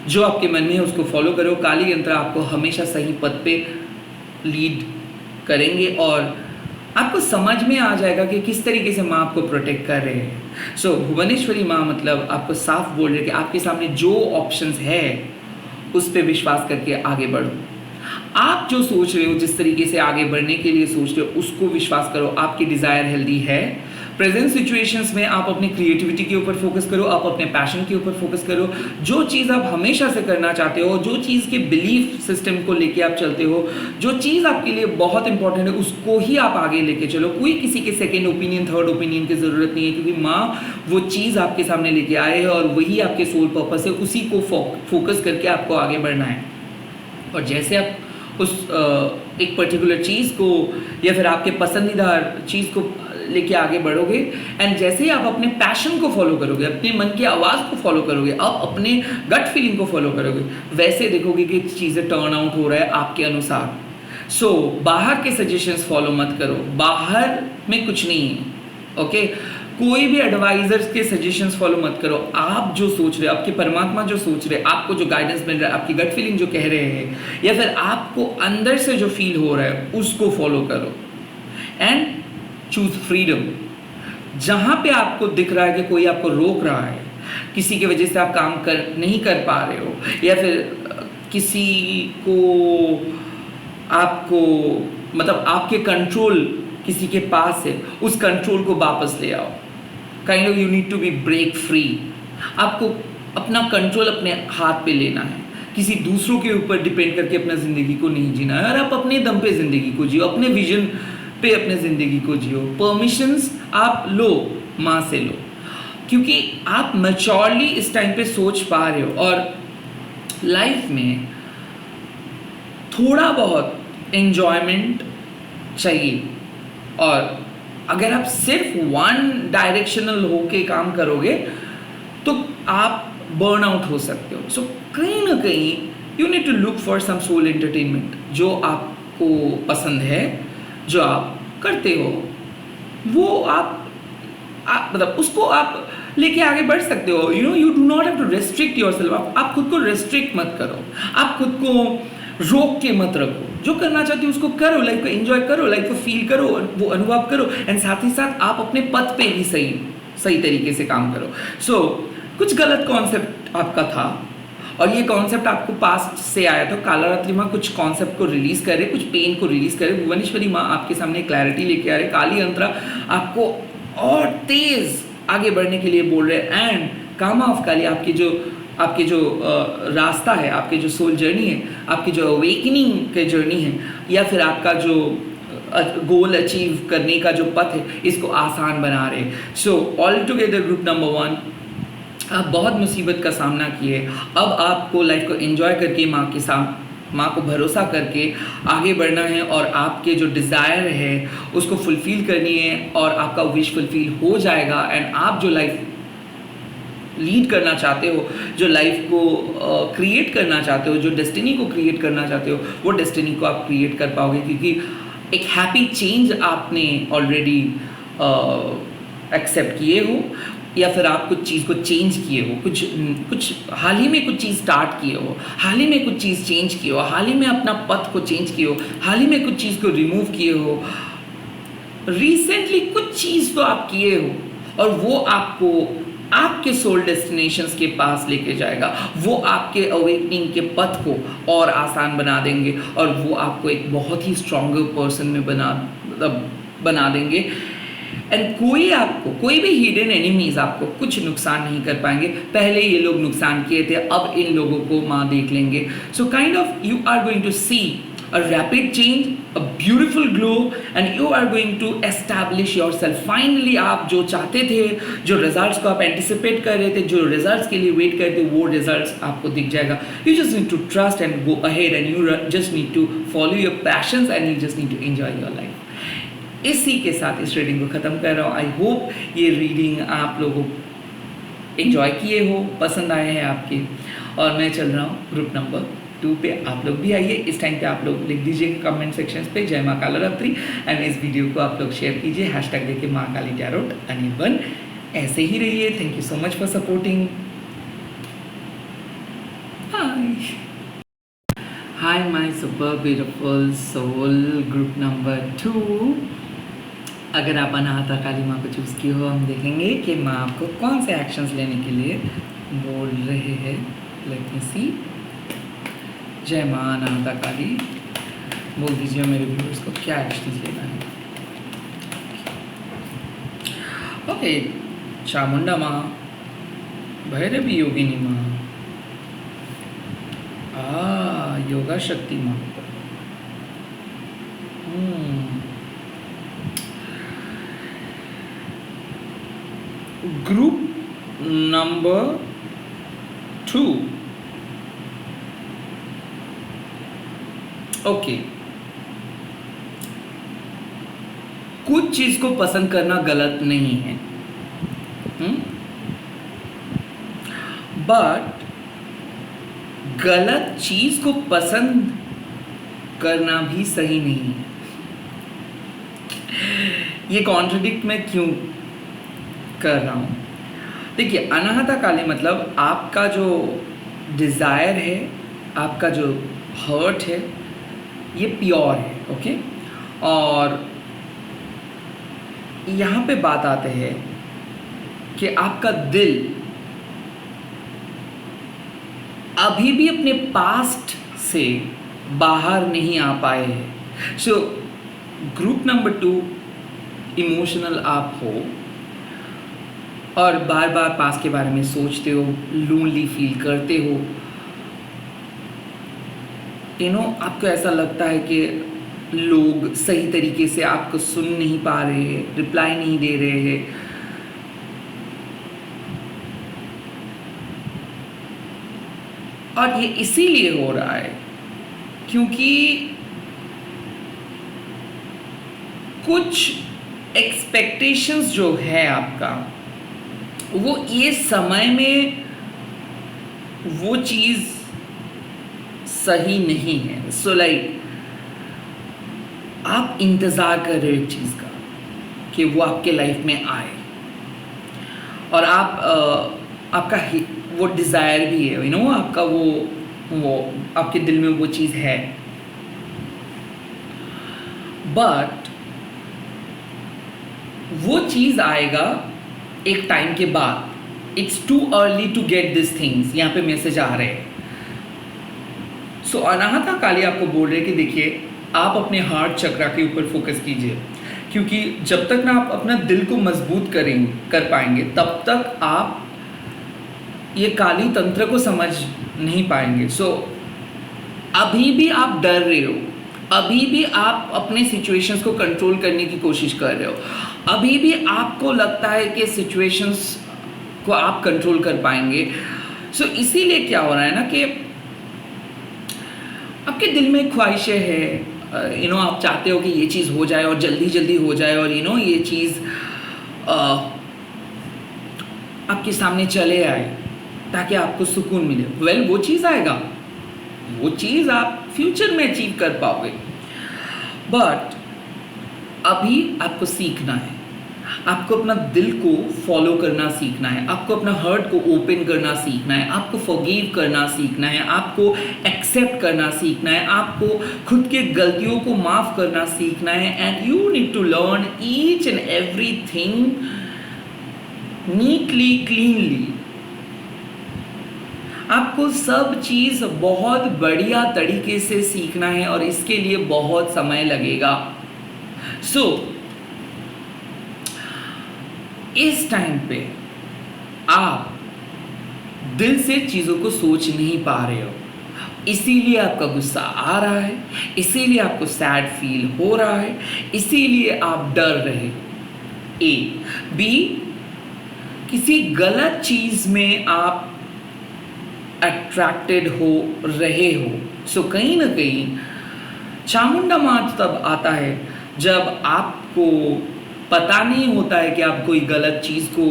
जो आपके मन में है उसको फॉलो करो। काली यंत्र आपको हमेशा सही पथ पे लीड करेंगे और आपको समझ में आ जाएगा कि किस तरीके से माँ आपको प्रोटेक्ट कर रहे हैं। सो भुवनेश्वरी माँ मतलब आपको साफ बोल रहे हैं कि आपके सामने जो ऑप्शंस है उस पर विश्वास करके आगे बढ़ो। आप जो सोच रहे हो, जिस तरीके से आगे बढ़ने के लिए सोच रहे हो, उसको विश्वास करो। आपकी डिज़ायर हेल्दी है। प्रेजेंट सिचुएशंस में आप अपनी क्रिएटिविटी के ऊपर फोकस करो, आप अपने पैशन के ऊपर फोकस करो। जो चीज़ आप हमेशा से करना चाहते हो, जो चीज़ के बिलीफ सिस्टम को लेके आप चलते हो, जो चीज़ आपके लिए बहुत इंपॉर्टेंट है, उसको ही आप आगे लेके चलो। कोई किसी के सेकेंड ओपिनियन, थर्ड ओपिनियन की ज़रूरत नहीं है, क्योंकि माँ वो चीज़ आपके सामने लेके आए हैं और वही आपके सोल पर्पस है। उसी को फोकस करके आपको आगे बढ़ना है। और जैसे आप उस एक पर्टिकुलर चीज़ को या फिर आपके पसंदीदा चीज़ को लेके आगे बढ़ोगे, एंड जैसे ही आप अपने पैशन को फॉलो करोगे, अपने मन की आवाज़ को फॉलो करोगे, आप अपने गट फीलिंग को फॉलो करोगे, वैसे देखोगे कि चीज़ें टर्न आउट हो रहा है आपके अनुसार। सो बाहर के सजेशंस फॉलो मत करो, बाहर में कुछ नहीं है। ओके, कोई भी एडवाइजर्स के सजेशंस फॉलो मत करो। आप जो सोच रहे हो, आपके परमात्मा जो सोच रहे हैं, आपको जो गाइडेंस मिल रहा है, आपकी गट फीलिंग जो कह रहे हैं, या फिर आपको अंदर से जो फील हो रहा है, उसको फॉलो करो एंड चूज फ्रीडम। जहाँ पे आपको दिख रहा है कि कोई आपको रोक रहा है, किसी की वजह से आप काम नहीं कर पा रहे हो, या फिर किसी को आपको मतलब आपके कंट्रोल किसी के पास है, उस कंट्रोल को वापस ले आओ। Kind of you need to be break free. आपको अपना कंट्रोल अपने हाथ पे लेना है, किसी दूसरों के ऊपर डिपेंड करके अपना ज़िंदगी को नहीं जीना है, और आप अपने दम पे ज़िंदगी को जियो, अपने विजन पे अपने ज़िंदगी को जियो। परमिशंस आप लो, माँ से लो, क्योंकि आप मैच्योरली इस टाइम पे सोच पा रहे हो। और लाइफ में थोड़ा बहुत एन्जॉयमेंट चाहिए, और अगर आप सिर्फ वन डायरेक्शनल होके काम करोगे तो आप बर्न आउट हो सकते हो। सो कहीं ना कहीं you need to look for some soul entertainment. जो आपको पसंद है, जो आप करते हो, वो आप मतलब उसको आप लेके आगे बढ़ सकते हो। You know, you do not have to restrict yourself. आप खुद को रेस्ट्रिक्ट मत करो, आप खुद को रोक के मत रखो। जो करना चाहते हो उसको करो, लाइफ को एंजॉय करो, लाइफ को फील करो, वो अनुभव करो, एंड साथ ही साथ आप अपने पथ पे भी सही तरीके से काम करो। सो कुछ गलत कॉन्सेप्ट आपका था और ये कॉन्सेप्ट आपको पास्ट से आया, तो काला रात्रि माँ कुछ कॉन्सेप्ट को रिलीज करे, कुछ पेन को रिलीज करे। भुवनेश्वरी माँ आपके सामने क्लैरिटी लेके आ रहे। काली यंत्र आपको और तेज आगे बढ़ने के लिए बोल रहे हैं। एंड कामा ऑफ काली आपकी जो रास्ता है, आपके जो सोल जर्नी है, आपकी जो अवेकनिंग के जर्नी है, या फिर आपका जो गोल अचीव करने का जो पथ है, इसको आसान बना रहे। So all together group number 1, आप बहुत मुसीबत का सामना किए, अब आपको लाइफ को एंजॉय करके माँ को भरोसा करके आगे बढ़ना है, और आपके जो डिज़ायर है उसको फुलफ़िल करनी है, और आपका विश फुलफ़िल हो जाएगा। एंड आप जो लाइफ लीड करना चाहते हो, जो लाइफ को क्रिएट करना चाहते हो, जो डेस्टिनी को क्रिएट करना चाहते हो, वो डेस्टिनी को आप क्रिएट कर पाओगे, क्योंकि एक हैप्पी चेंज आपने ऑलरेडी एक्सेप्ट किए हो, या फिर आप कुछ चीज़ को चेंज किए हो, कुछ हाल ही में कुछ चीज़ स्टार्ट किए हो, हाल ही में कुछ चीज़ चेंज किए हो, हाल ही में अपना पथ को चेंज किए हो, हाल ही में कुछ चीज़ को रिमूव किए हो, रिसेंटली कुछ चीज़ तो आप किए हो, और वो आपको आपके सोल डेस्टिनेशंस के पास लेके जाएगा। वो आपके अवेकनिंग के पथ को और आसान बना देंगे, और वो आपको एक बहुत ही स्ट्रॉन्गर पर्सन में बना देंगे। एंड कोई भी हिडन एनिमीज आपको कुछ नुकसान नहीं कर पाएंगे। पहले ये लोग नुकसान किए थे, अब इन लोगों को माँ देख लेंगे। So kind of you are going to see a rapid change, a beautiful glow, and you are going to establish yourself. Finally आप जो चाहते थे, जो रिजल्ट्स को आप एंटिसिपेट कर रहे थे, जो रिजल्ट्स के लिए वेट कर रहे थे, वो रिजल्ट्स आपको दिख जाएगा। You just need to trust and go ahead, and you just need to follow your passions, and you just need to enjoy your life. इसी के साथ इस रीडिंग को ख़त्म कर रहा हूँ। आई होप ये रीडिंग आप लोगों एंजॉय किए हो, पसंद आए हैं आपके, और मैं चल रहा हूँ ग्रुप नंबर 2 पे। आप लोग भी आइए, इस टाइम पे आप लोग लिख दीजिएगा कमेंट सेक्शंस पे जय माँ कालरात्रि, एंड इस वीडियो को आप लोग शेयर कीजिए, हैशटैग देके माँ काली टैरोट अनिर्बन। ऐसे ही रहिए। Thank you so much for supporting. Hi my super beautiful soul group number 2। अगर आप अनाहता काली माँ को चूज़ की हो, हम देखेंगे कि माँ आपको कौन से एक्शंस लेने के लिए बोल रहे हैं। लेट मी सी। जय माँ अनाहता काली, बोल दीजिए मेरे व्यूअर्स को क्या एक्शंस लेना है। ओके, चामुंडा माँ, भैरवी योगिनी माँ, योगा शक्ति माँ, ग्रुप नंबर 2। ओके, कुछ चीज को पसंद करना गलत नहीं है, बट गलत चीज को पसंद करना भी सही नहीं है। ये कॉन्ट्रडिक्ट मैं क्यों कर रहा हूं? देखिए, अनाहता काली मतलब आपका जो डिजायर है, आपका जो हर्ट है, ये प्योर है। ओके, और यहाँ पे बात आते हैं कि आपका दिल अभी भी अपने पास्ट से बाहर नहीं आ पाए हैं। सो ग्रुप नंबर 2, इमोशनल आप हो और बार बार पास्ट के बारे में सोचते हो, लोनली फील करते हो, आपको ऐसा लगता है कि लोग सही तरीके से आपको सुन नहीं पा रहे हैं, रिप्लाई नहीं दे रहे हैं। और ये इसीलिए हो रहा है क्योंकि कुछ एक्सपेक्टेशंस जो है आपका, वो ये समय में वो चीज़ सही नहीं है। सो लाइक आप इंतज़ार कर रहे हो एक चीज़ का कि वो आपके लाइफ में आए, और आपका वो डिज़ायर भी है, आपका वो आपके दिल में वो चीज़ है, बट वो चीज़ आएगा एक टाइम के बाद। It's too early to get this things, यहाँ पे मैसेज आ रहे हैं। सो अनाहता काली आपको बोल रहे हैं कि देखिए, आप अपने हार्ट चक्रा के ऊपर फोकस कीजिए क्योंकि जब तक ना आप अपना दिल को मजबूत कर पाएंगे तब तक आप ये काली तंत्र को समझ नहीं पाएंगे। सो अभी भी आप डर रहे हो, अभी भी आप अपने सिचुएशंस को कंट्रोल करने की कोशिश कर रहे हो, अभी भी आपको लगता है कि सिचुएशंस को आप कंट्रोल कर पाएंगे। सो इसीलिए क्या हो रहा है ना कि आपके दिल में ख्वाहिशें हैं, आप चाहते हो कि ये चीज़ हो जाए और जल्दी जल्दी हो जाए और ये चीज़ आपके सामने चले आए ताकि आपको सुकून मिले। वो चीज़ आएगा, वो चीज़ आप फ्यूचर में अचीव कर पाओगे, बट अभी आपको सीखना है, आपको अपना दिल को फॉलो करना सीखना है, आपको अपना हार्ट को ओपन करना सीखना है, आपको फॉरगिव करना सीखना है, आपको एक्सेप्ट करना सीखना है, आपको खुद के गलतियों को माफ़ करना सीखना है। And you need to learn each and everything neatly, cleanly. आपको सब चीज़ बहुत बढ़िया तरीके से सीखना है और इसके लिए बहुत समय लगेगा। सो इस टाइम पे आप दिल से चीज़ों को सोच नहीं पा रहे हो, इसीलिए आपका गुस्सा आ रहा है, इसीलिए आपको सैड फील हो रहा है, इसीलिए आप डर रहे। ए बी, किसी गलत चीज़ में आप अट्रैक्टेड हो रहे हो। सो कहीं ना कहीं चामुंडा मार्ग तब आता है जब आपको पता नहीं होता है कि आप कोई गलत चीज़ को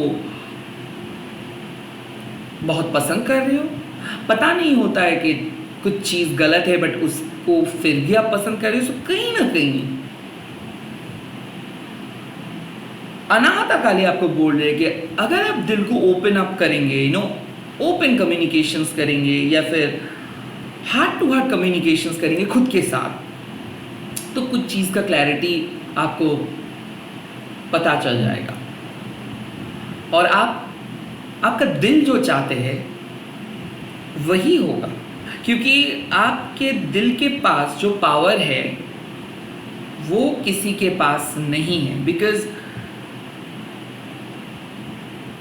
बहुत पसंद कर रहे हो, पता नहीं होता है कि कुछ चीज़ गलत है बट उसको फिर भी आप पसंद कर रहे हो। सो कहीं ना कहीं अनाहता काली आपको बोल रहे हैं कि अगर आप दिल को ओपन अप करेंगे, ओपन कम्युनिकेशंस करेंगे या फिर हार्ट टू हार्ट कम्युनिकेशंस करेंगे खुद के साथ, तो कुछ चीज़ का क्लैरिटी आपको पता चल जाएगा और आपका दिल जो चाहते हैं वही होगा। क्योंकि आपके दिल के पास जो पावर है वो किसी के पास नहीं है। बिकॉज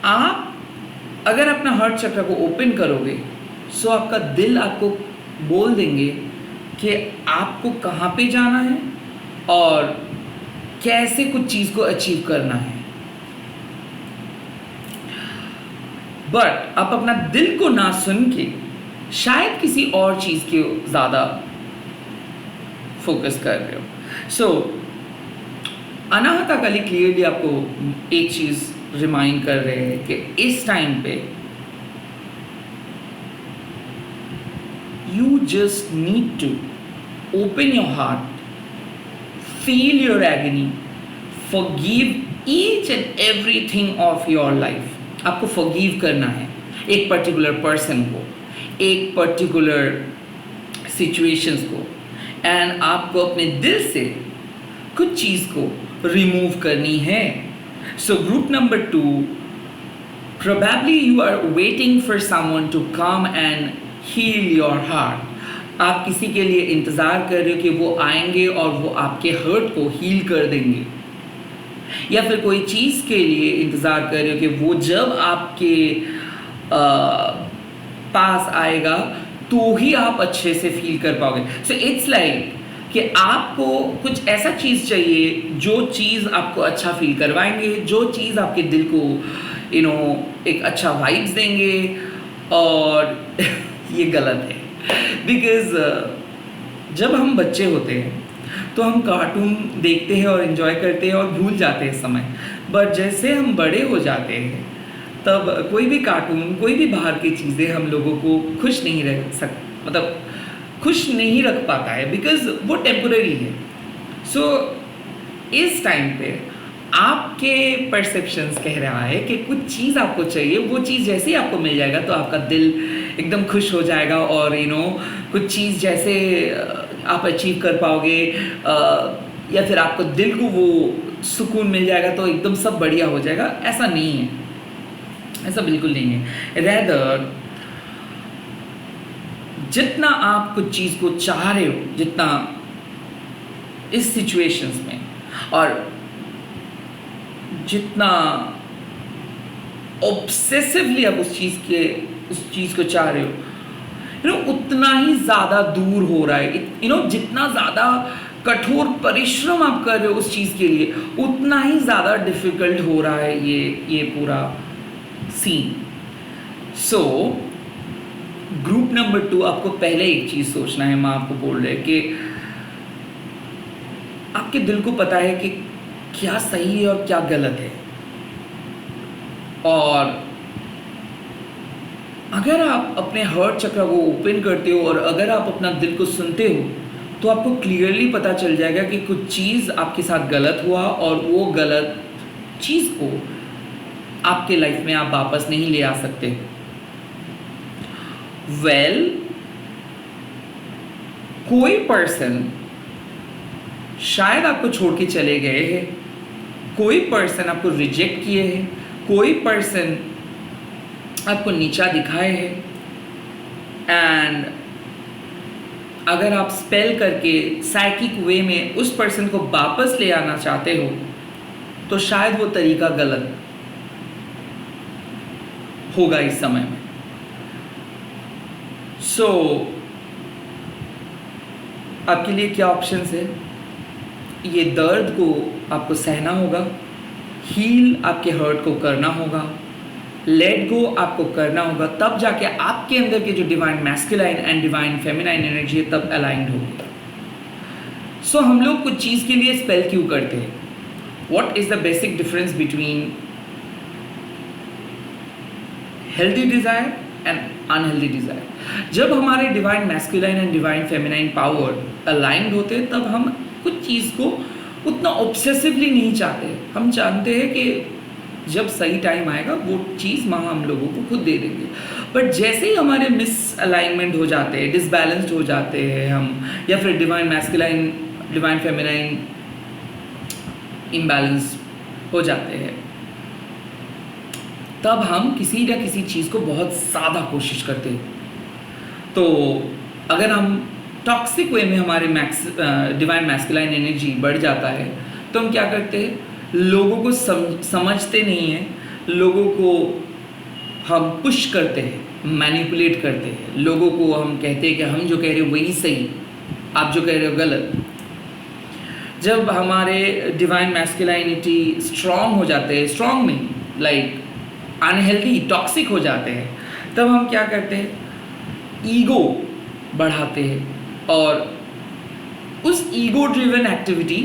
आप अगर अपना हार्ट चक्र को ओपन करोगे सो आपका दिल आपको बोल देंगे कि आपको कहाँ पे जाना है और कैसे कुछ चीज़ को अचीव करना है। बट आप अपना दिल को ना सुन के शायद किसी और चीज़ के ज़्यादा फोकस कर रहे हो। सो अनाहता काली क्लियरली आपको एक चीज़ रिमाइंड कर रहे हैं कि इस टाइम पे you just need to open your heart, feel your agony, forgive each and everything of your life. आपको forgive करना है एक पर्टिकुलर पर्सन को, एक पर्टिकुलर सिचुएशंस को, एंड आपको अपने दिल से कुछ चीज़ को रिमूव करनी है। So group number 2, probably you are waiting for someone to come and heal your heart. आप किसी के लिए इंतज़ार कर रहे हो कि वो आएंगे और वो आपके हर्ट को हील कर देंगे, या फिर कोई चीज़ के लिए इंतज़ार कर रहे हो कि वो जब आपके पास आएगा तो ही आप अच्छे से फील कर पाओगे। सो इट्स लाइक कि आपको कुछ ऐसा चीज़ चाहिए जो चीज़ आपको अच्छा फील करवाएंगे, जो चीज़ आपके दिल को एक अच्छा वाइब्स देंगे। और ये गलत है बिकॉज़ जब हम बच्चे होते हैं तो हम कार्टून देखते हैं और एंजॉय करते हैं और भूल जाते हैं समय। बट जैसे हम बड़े हो जाते हैं तब कोई भी कार्टून, कोई भी बाहर की चीज़ें हम लोगों को खुश नहीं रख पाता है बिकॉज़ वो टेम्पोररी है। सो इस टाइम पे आपके परसेप्शंस कह रहा है कि कुछ चीज़ आपको चाहिए, वो चीज़ जैसे ही आपको मिल जाएगा तो आपका दिल एकदम खुश हो जाएगा और कुछ चीज़ जैसे आप अचीव कर पाओगे या फिर आपको दिल को वो सुकून मिल जाएगा तो एकदम सब बढ़िया हो जाएगा। ऐसा नहीं है, ऐसा बिल्कुल नहीं है। रैदर जितना आप कुछ चीज़ को चाह रहे हो, जितना इस सिचुएशंस में, और जितना ऑब्सेसिवली आप उस चीज़ को चाह रहे हो, उतना ही ज़्यादा दूर हो रहा है। जितना ज़्यादा कठोर परिश्रम आप कर रहे हो उस चीज़ के लिए, उतना ही ज़्यादा डिफ़िकल्ट हो रहा है ये पूरा सीन। सो ग्रुप नंबर 2, आपको पहले एक चीज़ सोचना है। माँ आपको बोल रहे हैं कि आपके दिल को पता है कि क्या सही है और क्या गलत है, और अगर आप अपने हार्ट चक्र को ओपन करते हो और अगर आप अपना दिल को सुनते हो, तो आपको क्लियरली पता चल जाएगा कि कुछ चीज़ आपके साथ गलत हुआ और वो गलत चीज़ को आपके लाइफ में आप वापस नहीं ले आ सकते। कोई पर्सन शायद आपको छोड़ के चले गए हैं, कोई पर्सन आपको रिजेक्ट किए हैं, कोई पर्सन आपको नीचा दिखाए हैं, एंड अगर आप स्पेल करके साइकिक वे में उस पर्सन को वापस ले आना चाहते हो, तो शायद वो तरीका गलत होगा इस समय में। सो आपके लिए क्या ऑप्शंस है? ये दर्द को आपको सहना होगा, हील आपके हर्ट को करना होगा, लेट गो आपको करना होगा, तब जाके आपके अंदर के जो divine masculine and divine feminine energy है तब अलाइंड होगी। सो हम लोग कुछ चीज़ के लिए स्पेल क्यों करते हैं? What is the basic difference between healthy desire and unhealthy desire? जब हमारे divine masculine and divine feminine power aligned होते हैं, तब हम कुछ चीज़ को उतना ऑब्सेसिवली नहीं चाहते। हम जानते हैं कि जब सही टाइम आएगा वो चीज़ माँ हम लोगों को खुद दे देंगे। बट जैसे ही हमारे मिस अलाइनमेंट हो जाते हैं, डिसबैलेंस्ड हो जाते हैं हम, या फिर divine masculine divine feminine imbalance हो जाते हैं, तब हम किसी न किसी चीज़ को बहुत ज़्यादा कोशिश करते हैं। तो अगर हम टॉक्सिक वे में हमारे डिवाइन मैस्कुलाइन एनर्जी बढ़ जाता है, तो हम क्या करते हैं? लोगों को समझते नहीं हैं, लोगों को हम पुश करते हैं, मैनिपुलेट करते हैं, लोगों को हम कहते हैं कि हम जो कह रहे हो वही सही, आप जो कह रहे हो गलत। जब हमारे डिवाइन मैस्कुलाइनिटी स्ट्रॉन्ग हो जाते हैं, स्ट्रॉन्ग में लाइक अनहेल्दी टॉक्सिक हो जाते हैं, तब हम क्या करते हैं? ईगो बढ़ाते हैं और उस ईगो ड्रिवन एक्टिविटी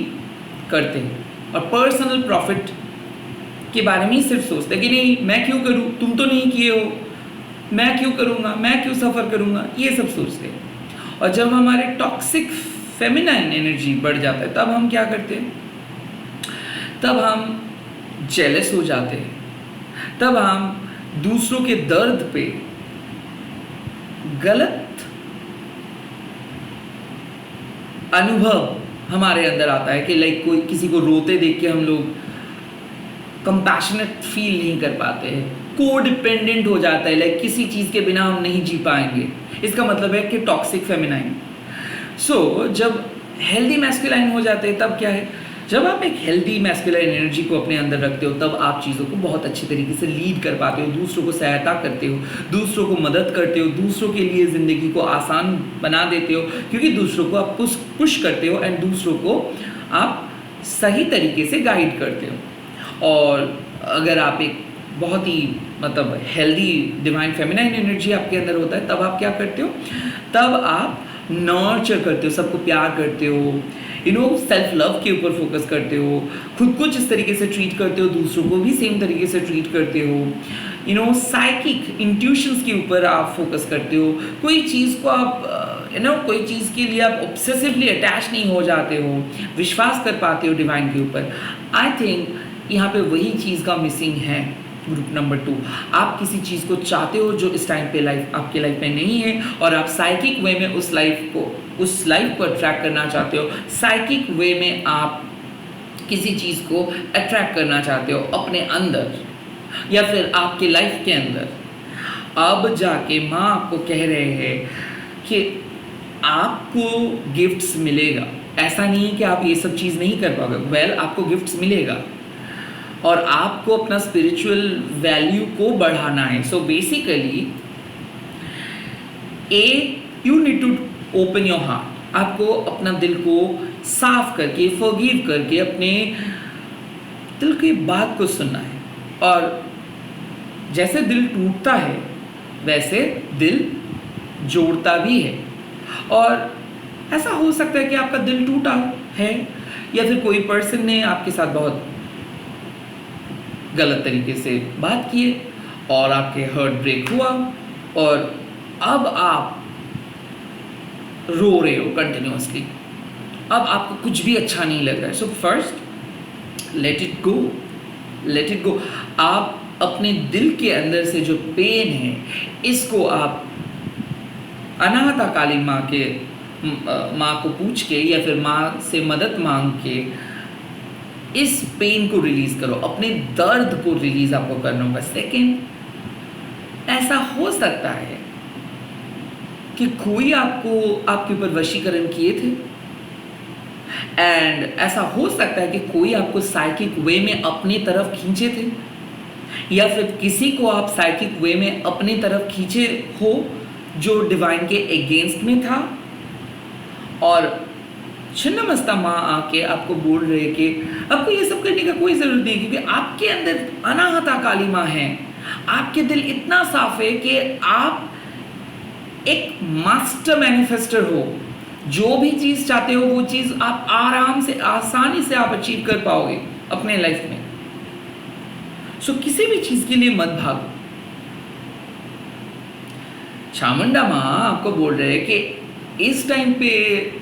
करते हैं और पर्सनल प्रॉफिट के बारे में ही सिर्फ सोचते हैं कि नहीं मैं क्यों करूं, तुम तो नहीं किए हो, मैं क्यों करूंगा, मैं क्यों सफ़र करूंगा, ये सब सोचते हैं। और जब हमारे टॉक्सिक फेमिनाइन एनर्जी बढ़ जाता है, तब हम क्या करते हैं? तब हम जेलस हो जाते हैं, तब हम दूसरों के दर्द पे गलत अनुभव हमारे अंदर आता है कि लाइक कोई किसी को रोते देख के हम लोग कंपैशनेट फील नहीं कर पाते हैं, कोडिपेंडेंट हो जाता है, लाइक किसी चीज़ के बिना हम नहीं जी पाएंगे। इसका मतलब है कि टॉक्सिक फेमिनाइन। सो जब हेल्दी मैस्कुलाइन हो जाते हैं, तब क्या है? जब आप एक हेल्दी मैस्कुलाइन एनर्जी को अपने अंदर रखते हो, तब आप चीज़ों को बहुत अच्छे तरीके से लीड कर पाते हो, दूसरों को सहायता करते हो, दूसरों को मदद करते हो, दूसरों के लिए ज़िंदगी को आसान बना देते हो, क्योंकि दूसरों को आप पुश करते हो एंड दूसरों को आप सही तरीके से गाइड करते हो। और अगर आप एक बहुत ही मतलब हेल्दी डिवाइन फेमिनाइन एनर्जी आपके अंदर होता है, तब आप क्या करते हो? तब आप नर्चर करते हो, सबको प्यार करते हो, सेल्फ लव के ऊपर फोकस करते हो, खुद को जिस तरीके से ट्रीट करते हो दूसरों को भी सेम तरीके से ट्रीट करते हो, साइकिक इंट्यूशंस के ऊपर आप फोकस करते हो। कोई चीज़ को आप कोई चीज़ के लिए आप ऑब्सेसिवली अटैच नहीं हो जाते हो, विश्वास कर पाते हो डिवाइन के ऊपर। आई थिंक यहाँ पे वही चीज़ का मिसिंग है। ग्रुप नंबर 2, आप किसी चीज़ को चाहते हो जो इस टाइम पे आपके लाइफ में नहीं है, और आप साइकिक वे में उस लाइफ को अट्रैक्ट करना चाहते हो। साइकिक वे में आप किसी चीज़ को अट्रैक्ट करना चाहते हो अपने अंदर या फिर आपके लाइफ के अंदर। अब जाके माँ आपको कह रहे हैं कि आपको गिफ्ट्स मिलेगा। ऐसा नहीं कि आप ये सब चीज़ नहीं कर पाओगे, आपको गिफ्ट्स मिलेगा, और आपको अपना स्पिरिचुअल वैल्यू को बढ़ाना है। So basically you need to open your heart. आपको अपना दिल को साफ करके, फॉरगिव करके अपने दिल की बात को सुनना है। और जैसे दिल टूटता है वैसे दिल जोड़ता भी है। और ऐसा हो सकता है कि आपका दिल टूटा है या फिर कोई पर्सन ने आपके साथ बहुत गलत तरीके से बात की और आपके हर्ट ब्रेक हुआ और अब आप रो रहे हो कंटिन्यूअसली। अब आपको कुछ भी अच्छा नहीं लग रहा है। So first let it go, let it go. आप अपने दिल के अंदर से जो पेन है इसको आप अनाहता काली माँ को पूछ के या फिर माँ से मदद मांग के इस पेन को रिलीज करो। अपने दर्द को रिलीज आपको करना होगा। सेकेंड, ऐसा हो सकता है कि कोई आपको आपके ऊपर वशीकरण किए थे एंड ऐसा हो सकता है कि कोई आपको साइकिक वे में अपनी तरफ खींचे थे या फिर किसी को आप साइकिक वे में अपनी तरफ खींचे हो जो डिवाइन के अगेंस्ट में था और छिन्नमस्ता माँ आके आपको बोल रहे कि आपको ये सब करने का कोई ज़रूरत नहीं, क्योंकि आपके अंदर अनाहता काली माँ है। आपके दिल इतना साफ है कि आप एक मास्टर मैनिफेस्टर हो। जो भी चीज़ चाहते हो वो चीज़ आप आराम से, आसानी से आप अचीव कर पाओगे अपने लाइफ में। सो किसी भी चीज़ के लिए मत भागो। चामुंडा माँ आपको बोल रहे हैं कि इस टाइम पे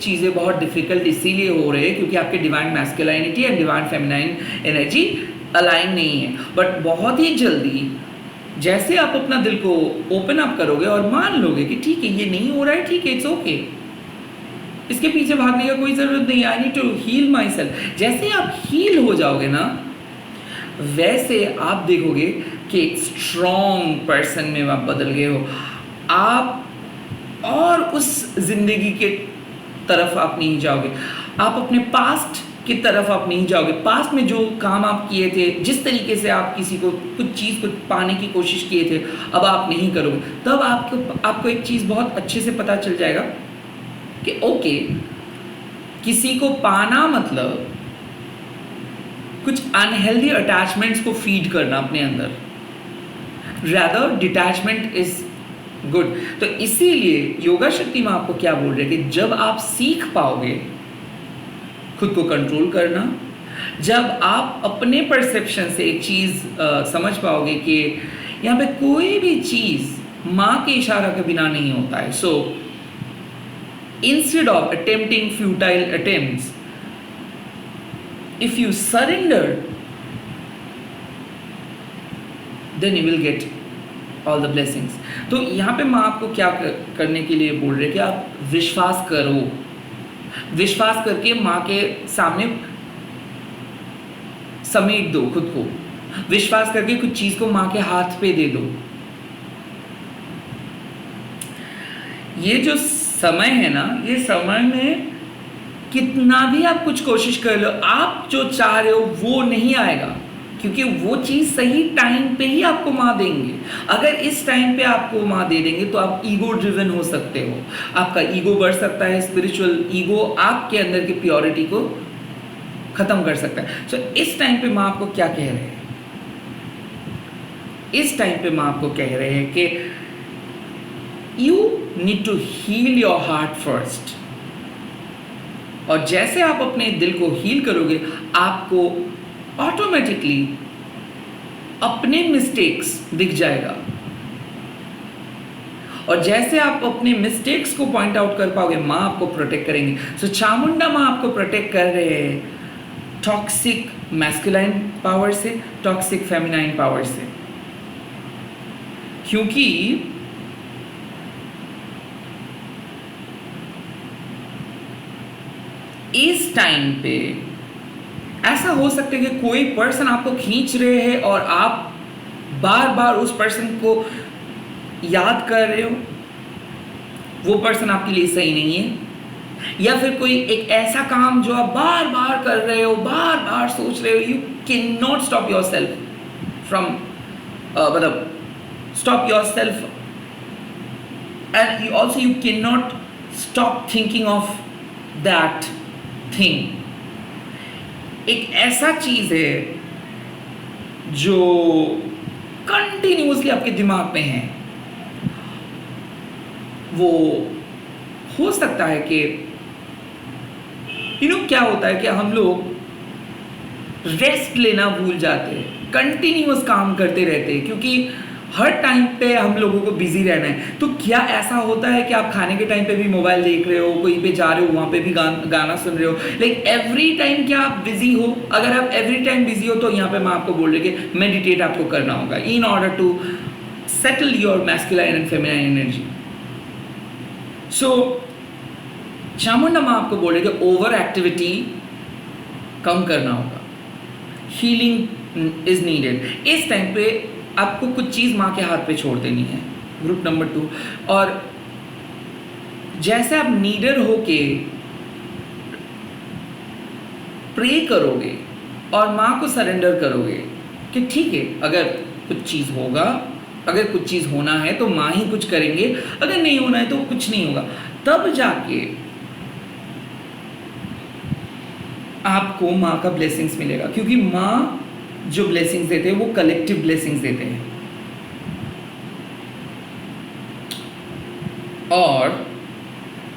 चीज़ें बहुत डिफिकल्ट इसीलिए हो रहे हैं क्योंकि आपके divine masculinity and divine feminine energy align नहीं है। बट बहुत ही जल्दी जैसे आप अपना दिल को ओपन अप करोगे और मान लोगे कि ठीक है ये नहीं हो रहा है, ठीक है, इट्स ओके, इसके पीछे भागने का कोई ज़रूरत नहीं, I need to heal myself. जैसे आप हील हो जाओगे ना वैसे आप देखोगे कि एक स्ट्रॉन्ग पर्सन में आप बदल गए हो। आप और उस जिंदगी के तरफ आप नहीं जाओगे, आप अपने पास्ट की तरफ आप नहीं जाओगे। पास्ट में जो काम आप किए थे, जिस तरीके से आप किसी को कुछ चीज़ को पाने की कोशिश किए थे, अब आप नहीं करोगे। तब आपको एक चीज़ बहुत अच्छे से पता चल जाएगा कि ओके, किसी को पाना मतलब कुछ अनहेल्दी अटैचमेंट्स को फीड करना अपने अंदर, रैदर डिटैचमेंट इज गुड। तो इसीलिए योगा शक्ति में आपको क्या बोल रहे हैं कि जब आप सीख पाओगे खुद को कंट्रोल करना, जब आप अपने परसेप्शन से एक चीज़ समझ पाओगे कि यहाँ पे कोई भी चीज़ माँ के इशारा के बिना नहीं होता है। So instead of attempting futile attempts, if you surrender then you will get all the blessings। तो यहाँ पे माँ आपको क्या करने के लिए बोल रहे कि आप विश्वास करो, विश्वास करके माँ के सामने समेट दो खुद को, विश्वास करके कुछ चीज़ को माँ के हाथ पे दे दो। ये जो समय है ना, ये समय में कितना भी आप कुछ कोशिश कर लो, आप जो चाह रहे हो वो नहीं आएगा, क्योंकि वो चीज़ सही टाइम पे ही आपको माँ देंगे। अगर इस टाइम पे आपको माँ दे देंगे तो आप ईगो ड्रिवन हो सकते हो, आपका ईगो बढ़ सकता है। स्पिरिचुअल ईगो आपके अंदर की प्योरिटी को ख़त्म कर सकता है। सो इस टाइम पे माँ आपको क्या कह रहे हैं? इस टाइम पे माँ आपको कह रहे हैं कि you need to heal your heart first. और जैसे आप अपने दिल को हील करोगे, आपको ऑटोमेटिकली अपने मिस्टेक्स दिख जाएगा। और जैसे आप अपने मिस्टेक्स को पॉइंट आउट कर पाओगे, माँ आपको प्रोटेक्ट करेंगे। सो चामुंडा माँ आपको प्रोटेक्ट कर रहे हैं टॉक्सिक मैस्कुलाइन पावर से, टॉक्सिक फेमिनाइन पावर से, क्योंकि इस टाइम पे ऐसा हो सकता है कि कोई पर्सन आपको खींच रहे हैं और आप बार बार उस पर्सन को याद कर रहे हो, वो पर्सन आपके लिए सही नहीं है। या फिर कोई एक ऐसा काम जो आप बार बार कर रहे हो, बार बार सोच रहे हो, can not stop yourself from मतलब stop yourself, and also you can not stop thinking of that thing. एक ऐसा चीज है जो कंटिन्यूसली आपके दिमाग में है। वो हो सकता है कि क्या होता है कि हम लोग रेस्ट लेना भूल जाते हैं, कंटिन्यूअस काम करते रहते हैं, क्योंकि हर टाइम पे हम लोगों को बिजी रहना है। तो क्या ऐसा होता है कि आप खाने के टाइम पे भी मोबाइल देख रहे हो, कहीं पे जा रहे हो वहां पे भी गाना सुन रहे हो, लाइक एवरी टाइम क्या आप बिजी हो? अगर आप एवरी टाइम बिजी हो तो यहाँ पे मैं आपको बोल रही कि मेडिटेट आपको करना होगा in order to settle your masculine and feminine energy. So Chamunda माँ आपको बोल रहे कि ओवर एक्टिविटी कम करना होगा, हीलिंग इज नीडेड। इस टाइम पे आपको कुछ चीज़ माँ के हाथ पे छोड़ देनी है, ग्रुप नंबर 2। और जैसे आप नीडर होके प्रे करोगे और माँ को सरेंडर करोगे कि ठीक है, अगर कुछ चीज़ होगा, अगर कुछ चीज़ होना है तो माँ ही कुछ करेंगे, अगर नहीं होना है तो कुछ नहीं होगा, तब जाके आपको माँ का ब्लेसिंग्स मिलेगा। क्योंकि माँ जो ब्लेसिंग्स देते हैं वो कलेक्टिव ब्लेसिंग्स देते हैं। और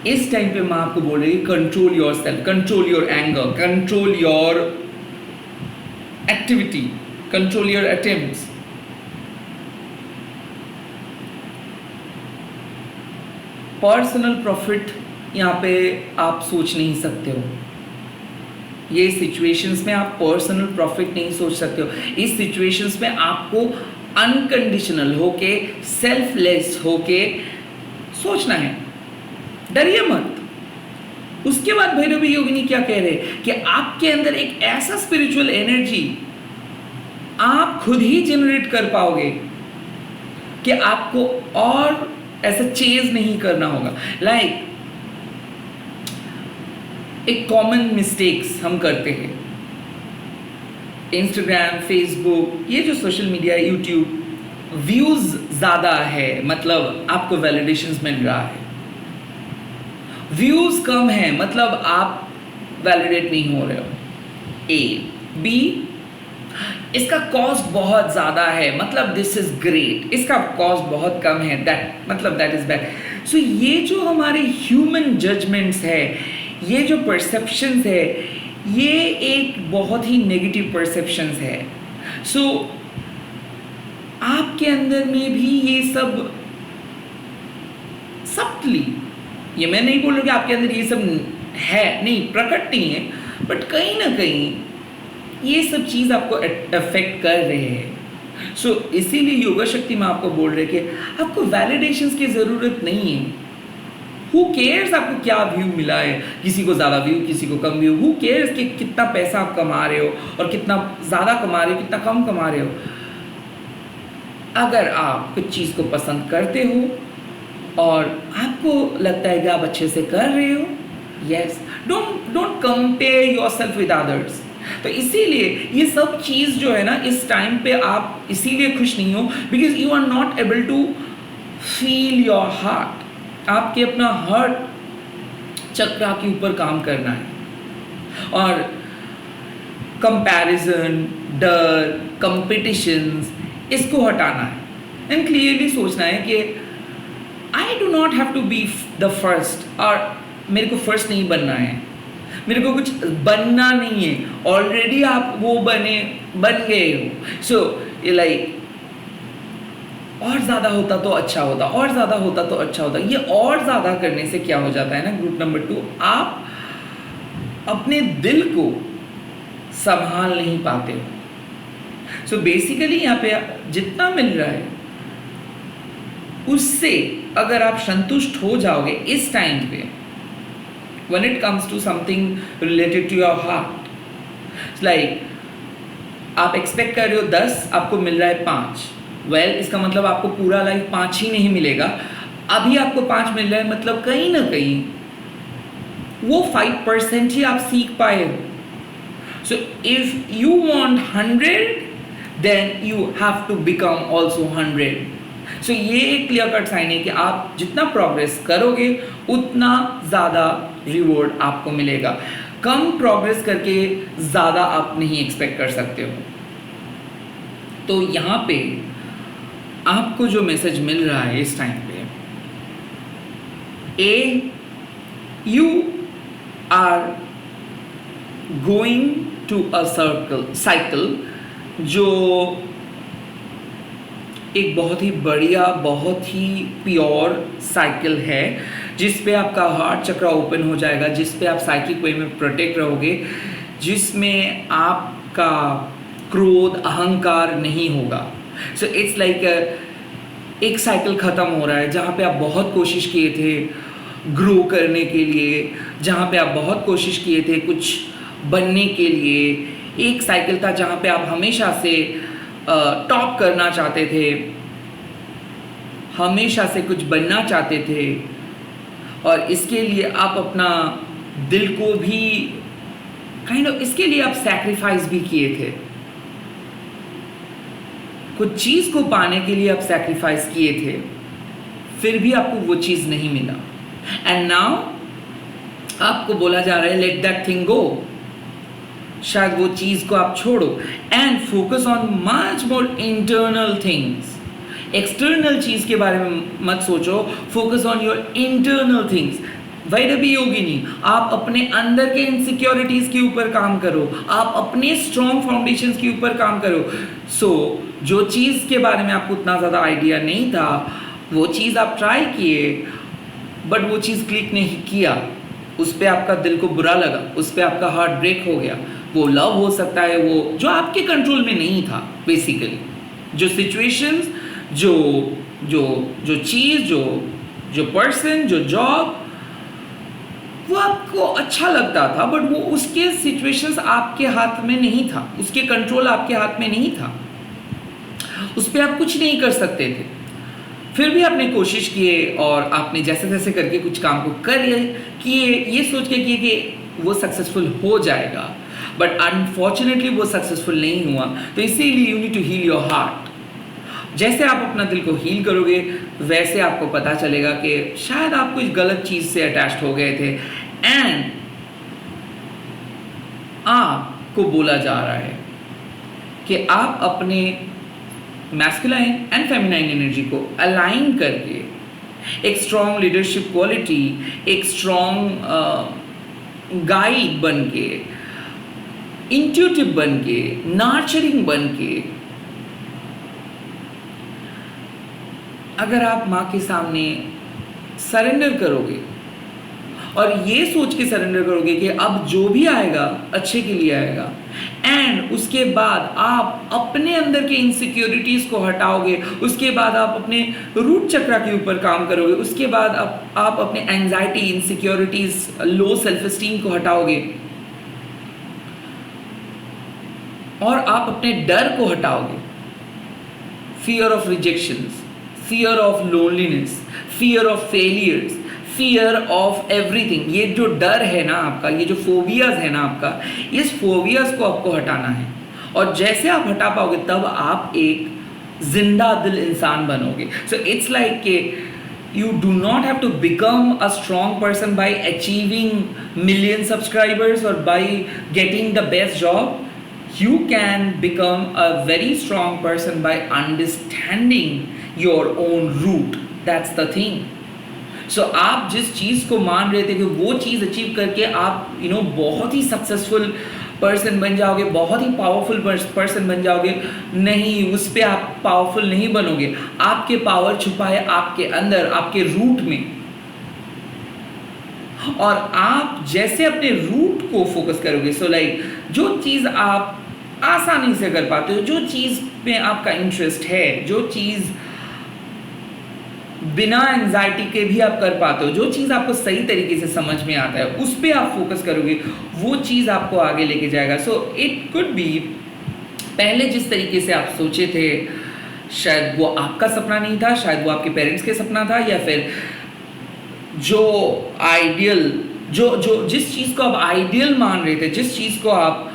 इस टाइम पे माँ आपको बोल रही है control your self, control your anger, control your activity, control your attempts. Personal profit यहाँ पे आप सोच नहीं सकते हो। ये सिचुएशंस में आप पर्सनल प्रॉफिट नहीं सोच सकते हो। इस सिचुएशंस में आपको अनकंडीशनल होके, सेल्फलेस होके सोचना है। डरिए मत। उसके बाद भैरवी योगिनी क्या कह रहे हैं कि आपके अंदर एक ऐसा स्पिरिचुअल एनर्जी आप खुद ही जनरेट कर पाओगे कि आपको और ऐसा चेज नहीं करना होगा। लाइक एक कॉमन मिस्टेक्स हम करते हैं, इंस्टाग्राम, फेसबुक, ये जो सोशल मीडिया, यूट्यूब, व्यूज ज़्यादा है मतलब आपको वैलिडेशंस मिल रहा है। व्यूज कम है मतलब आप वैलिडेट नहीं हो रहे हो। ए बी, इसका कॉस्ट बहुत ज़्यादा है मतलब दिस इज ग्रेट, इसका कॉस्ट बहुत कम है दैट मतलब दैट इज बैड। सो ये जो हमारे ह्यूमन जजमेंट्स है, ये जो परसेप्शंस है, ये एक बहुत ही नेगेटिव परसेप्शंस है। सो आपके अंदर में भी ये सब सब्टली, ये मैं नहीं बोल रहा कि आपके अंदर ये सब है, नहीं, प्रकट नहीं है, बट कहीं ना कहीं ये सब चीज़ आपको अफेक्ट कर रहे हैं। सो इसीलिए योगा शक्ति में आपको बोल रहे कि आपको वैलिडेशंस की ज़रूरत नहीं है। हु केयर्स आपको क्या व्यू मिला है, किसी को ज़्यादा व्यू, किसी को कम व्यू, हु केयर्स कि कितना पैसा आप कमा रहे हो और कितना ज़्यादा कमा रहे हो, कितना कम कमा रहे हो। अगर आप कुछ चीज़ को पसंद करते हो और आपको लगता है कि आप अच्छे से कर रहे हो, yes, don't compare yourself with others. तो इसीलिए ये सब चीज़ जो है ना, इस टाइम पे आप इसीलिए खुश नहीं हो because you are not able to feel your heart. आपके अपना हार्ट चक्रा के ऊपर काम करना है और कंपैरिजन, डर, कंपटीशंस, इसको हटाना है एंड क्लियरली सोचना है कि I do not have to be the first, और मेरे को फर्स्ट नहीं बनना है, मेरे को कुछ बनना नहीं है, ऑलरेडी आप वो बन गए हो। सो ये लाइक और ज़्यादा होता तो अच्छा होता, और ज़्यादा होता तो अच्छा होता। ये और ज़्यादा करने से क्या हो जाता है ना, ग्रुप नंबर 2, आप अपने दिल को संभाल नहीं पाते हो। सो बेसिकली यहाँ पे जितना मिल रहा है उससे अगर आप संतुष्ट हो जाओगे इस टाइम पे, when it comes to something related to your heart, like आप एक्सपेक्ट कर रहे हो 10, आपको मिल रहा है 5, वेल इसका मतलब आपको पूरा लाइफ 5 ही नहीं मिलेगा। अभी आपको 5 मिल रहा है मतलब कहीं ना कहीं वो 5% ही आप सीख पाए हो। So if you want 100, then you have to become also 100. So ये एक क्लियर कट साइन है कि आप जितना प्रोग्रेस करोगे उतना ज़्यादा रिवॉर्ड आपको मिलेगा। कम प्रोग्रेस करके ज़्यादा आप नहीं एक्सपेक्ट कर सकते हो। तो यहाँ पे आपको जो मैसेज मिल रहा है इस टाइम पे, you are going to a cycle जो एक बहुत ही बढ़िया, बहुत ही प्योर साइकिल है, जिस पे आपका हार्ट चक्र ओपन हो जाएगा, जिस पे आप साइकिक वे में प्रोटेक्ट रहोगे, जिसमें आपका क्रोध, अहंकार नहीं होगा। सो इट्स लाइक एक साइकिल ख़त्म हो रहा है जहाँ पे आप बहुत कोशिश किए थे ग्रो करने के लिए, जहाँ पे आप बहुत कोशिश किए थे कुछ बनने के लिए। एक साइकिल था जहाँ पे आप हमेशा से टॉप करना चाहते थे, हमेशा से कुछ बनना चाहते थे, और इसके लिए आप अपना दिल को भी इसके लिए आप सैक्रिफाइस भी किए थे। कुछ चीज़ को पाने के लिए आप सैक्रिफाइस किए थे, फिर भी आपको वो चीज़ नहीं मिला। एंड नाउ आपको बोला जा रहा है लेट दैट थिंग गो। शायद वो चीज़ को आप छोड़ो and focus on much more internal things. External चीज़ के बारे में मत सोचो, focus on your internal things. Bhairavi Yogini, आप अपने अंदर के इनसिक्योरिटीज़ के ऊपर काम करो, आप अपने स्ट्रॉन्ग फाउंडेशंस के ऊपर काम करो। सो जो चीज़ के बारे में आपको उतना ज़्यादा आइडिया नहीं था, वो चीज़ आप ट्राई किए, बट वो चीज़ क्लिक नहीं किया, उस पर आपका दिल को बुरा लगा, उस पर आपका हार्ट ब्रेक हो गया। वो लव हो सकता है, वो जो आपके कंट्रोल में नहीं था। बेसिकली जो सिचुएशंस, जो चीज़, जो पर्सन, जो जॉब, वो आपको अच्छा लगता था, बट वो उसके सिचुएशंस आपके हाथ में नहीं था, उसके कंट्रोल आपके हाथ में नहीं था, उस पर आप कुछ नहीं कर सकते थे। फिर भी आपने कोशिश किए और आपने जैसे तैसे करके कुछ काम को किए, ये सोच के किए कि वो सक्सेसफुल हो जाएगा, बट अनफॉर्चुनेटली वो सक्सेसफुल नहीं हुआ। तो इसीलिए you need to heal your heart. जैसे आप अपना दिल को हील करोगे, वैसे आपको पता चलेगा कि शायद आप कुछ गलत चीज़ से अटैच्ड हो गए थे, एंड आपको बोला जा रहा है कि आप अपने मैस्कुलाइन एंड फेमिनाइन एनर्जी को अलाइन करके एक स्ट्रॉन्ग लीडरशिप क्वालिटी, एक स्ट्रॉन्ग गाइड बन के, इंट्यूटिव बन के, नर्चरिंग बन के, अगर आप माँ के सामने सरेंडर करोगे और ये सोच के सरेंडर करोगे कि अब जो भी आएगा अच्छे के लिए आएगा, एंड उसके बाद आप अपने अंदर के इनसिक्योरिटीज़ को हटाओगे, उसके बाद आप अपने रूट चक्र के ऊपर काम करोगे, उसके बाद आप अपने anxiety, insecurities, low self esteem को हटाओगे, और आप अपने डर को हटाओगे, fear of rejections, fear of loneliness, fear of failures, fear of everything. ये जो डर है ना आपका, ये जो फोबियाज है ना आपका, इस फोबियाज को आपको हटाना है। और जैसे आप हटा पाओगे तब आप एक जिंदा दिल इंसान बनोगे। सो इट्स लाइक के you do not have to become a strong person by achieving million subscribers or by getting the best job. You can become a very strong person by understanding your own root. That's the thing. So आप जिस चीज़ को मान रहे थे कि वो चीज़ achieve करके आप बहुत ही सक्सेसफुल पर्सन बन जाओगे, बहुत ही पावरफुल पर्सन बन जाओगे, नहीं, उस पर आप पावरफुल नहीं बनोगे। आपके पावर छुपा है आपके अंदर, आपके रूट में, और आप जैसे अपने रूट को फोकस करोगे, सो लाइक जो चीज़ आप आसानी से कर पाते हो, जो चीज़ में आपका इंटरेस्ट है, जो चीज़ बिना एंजाइटी के भी आप कर पाते हो, जो चीज़ आपको सही तरीके से समझ में आता है, उस पर आप फोकस करोगे, वो चीज़ आपको आगे लेके जाएगा। सो इट कुड बी पहले जिस तरीके से आप सोचे थे, शायद वो आपका सपना नहीं था, शायद वो आपके पेरेंट्स के सपना था, या फिर जो आइडियल, जो जिस चीज़ को आप आइडियल मान रहे थे, जिस चीज़ को आप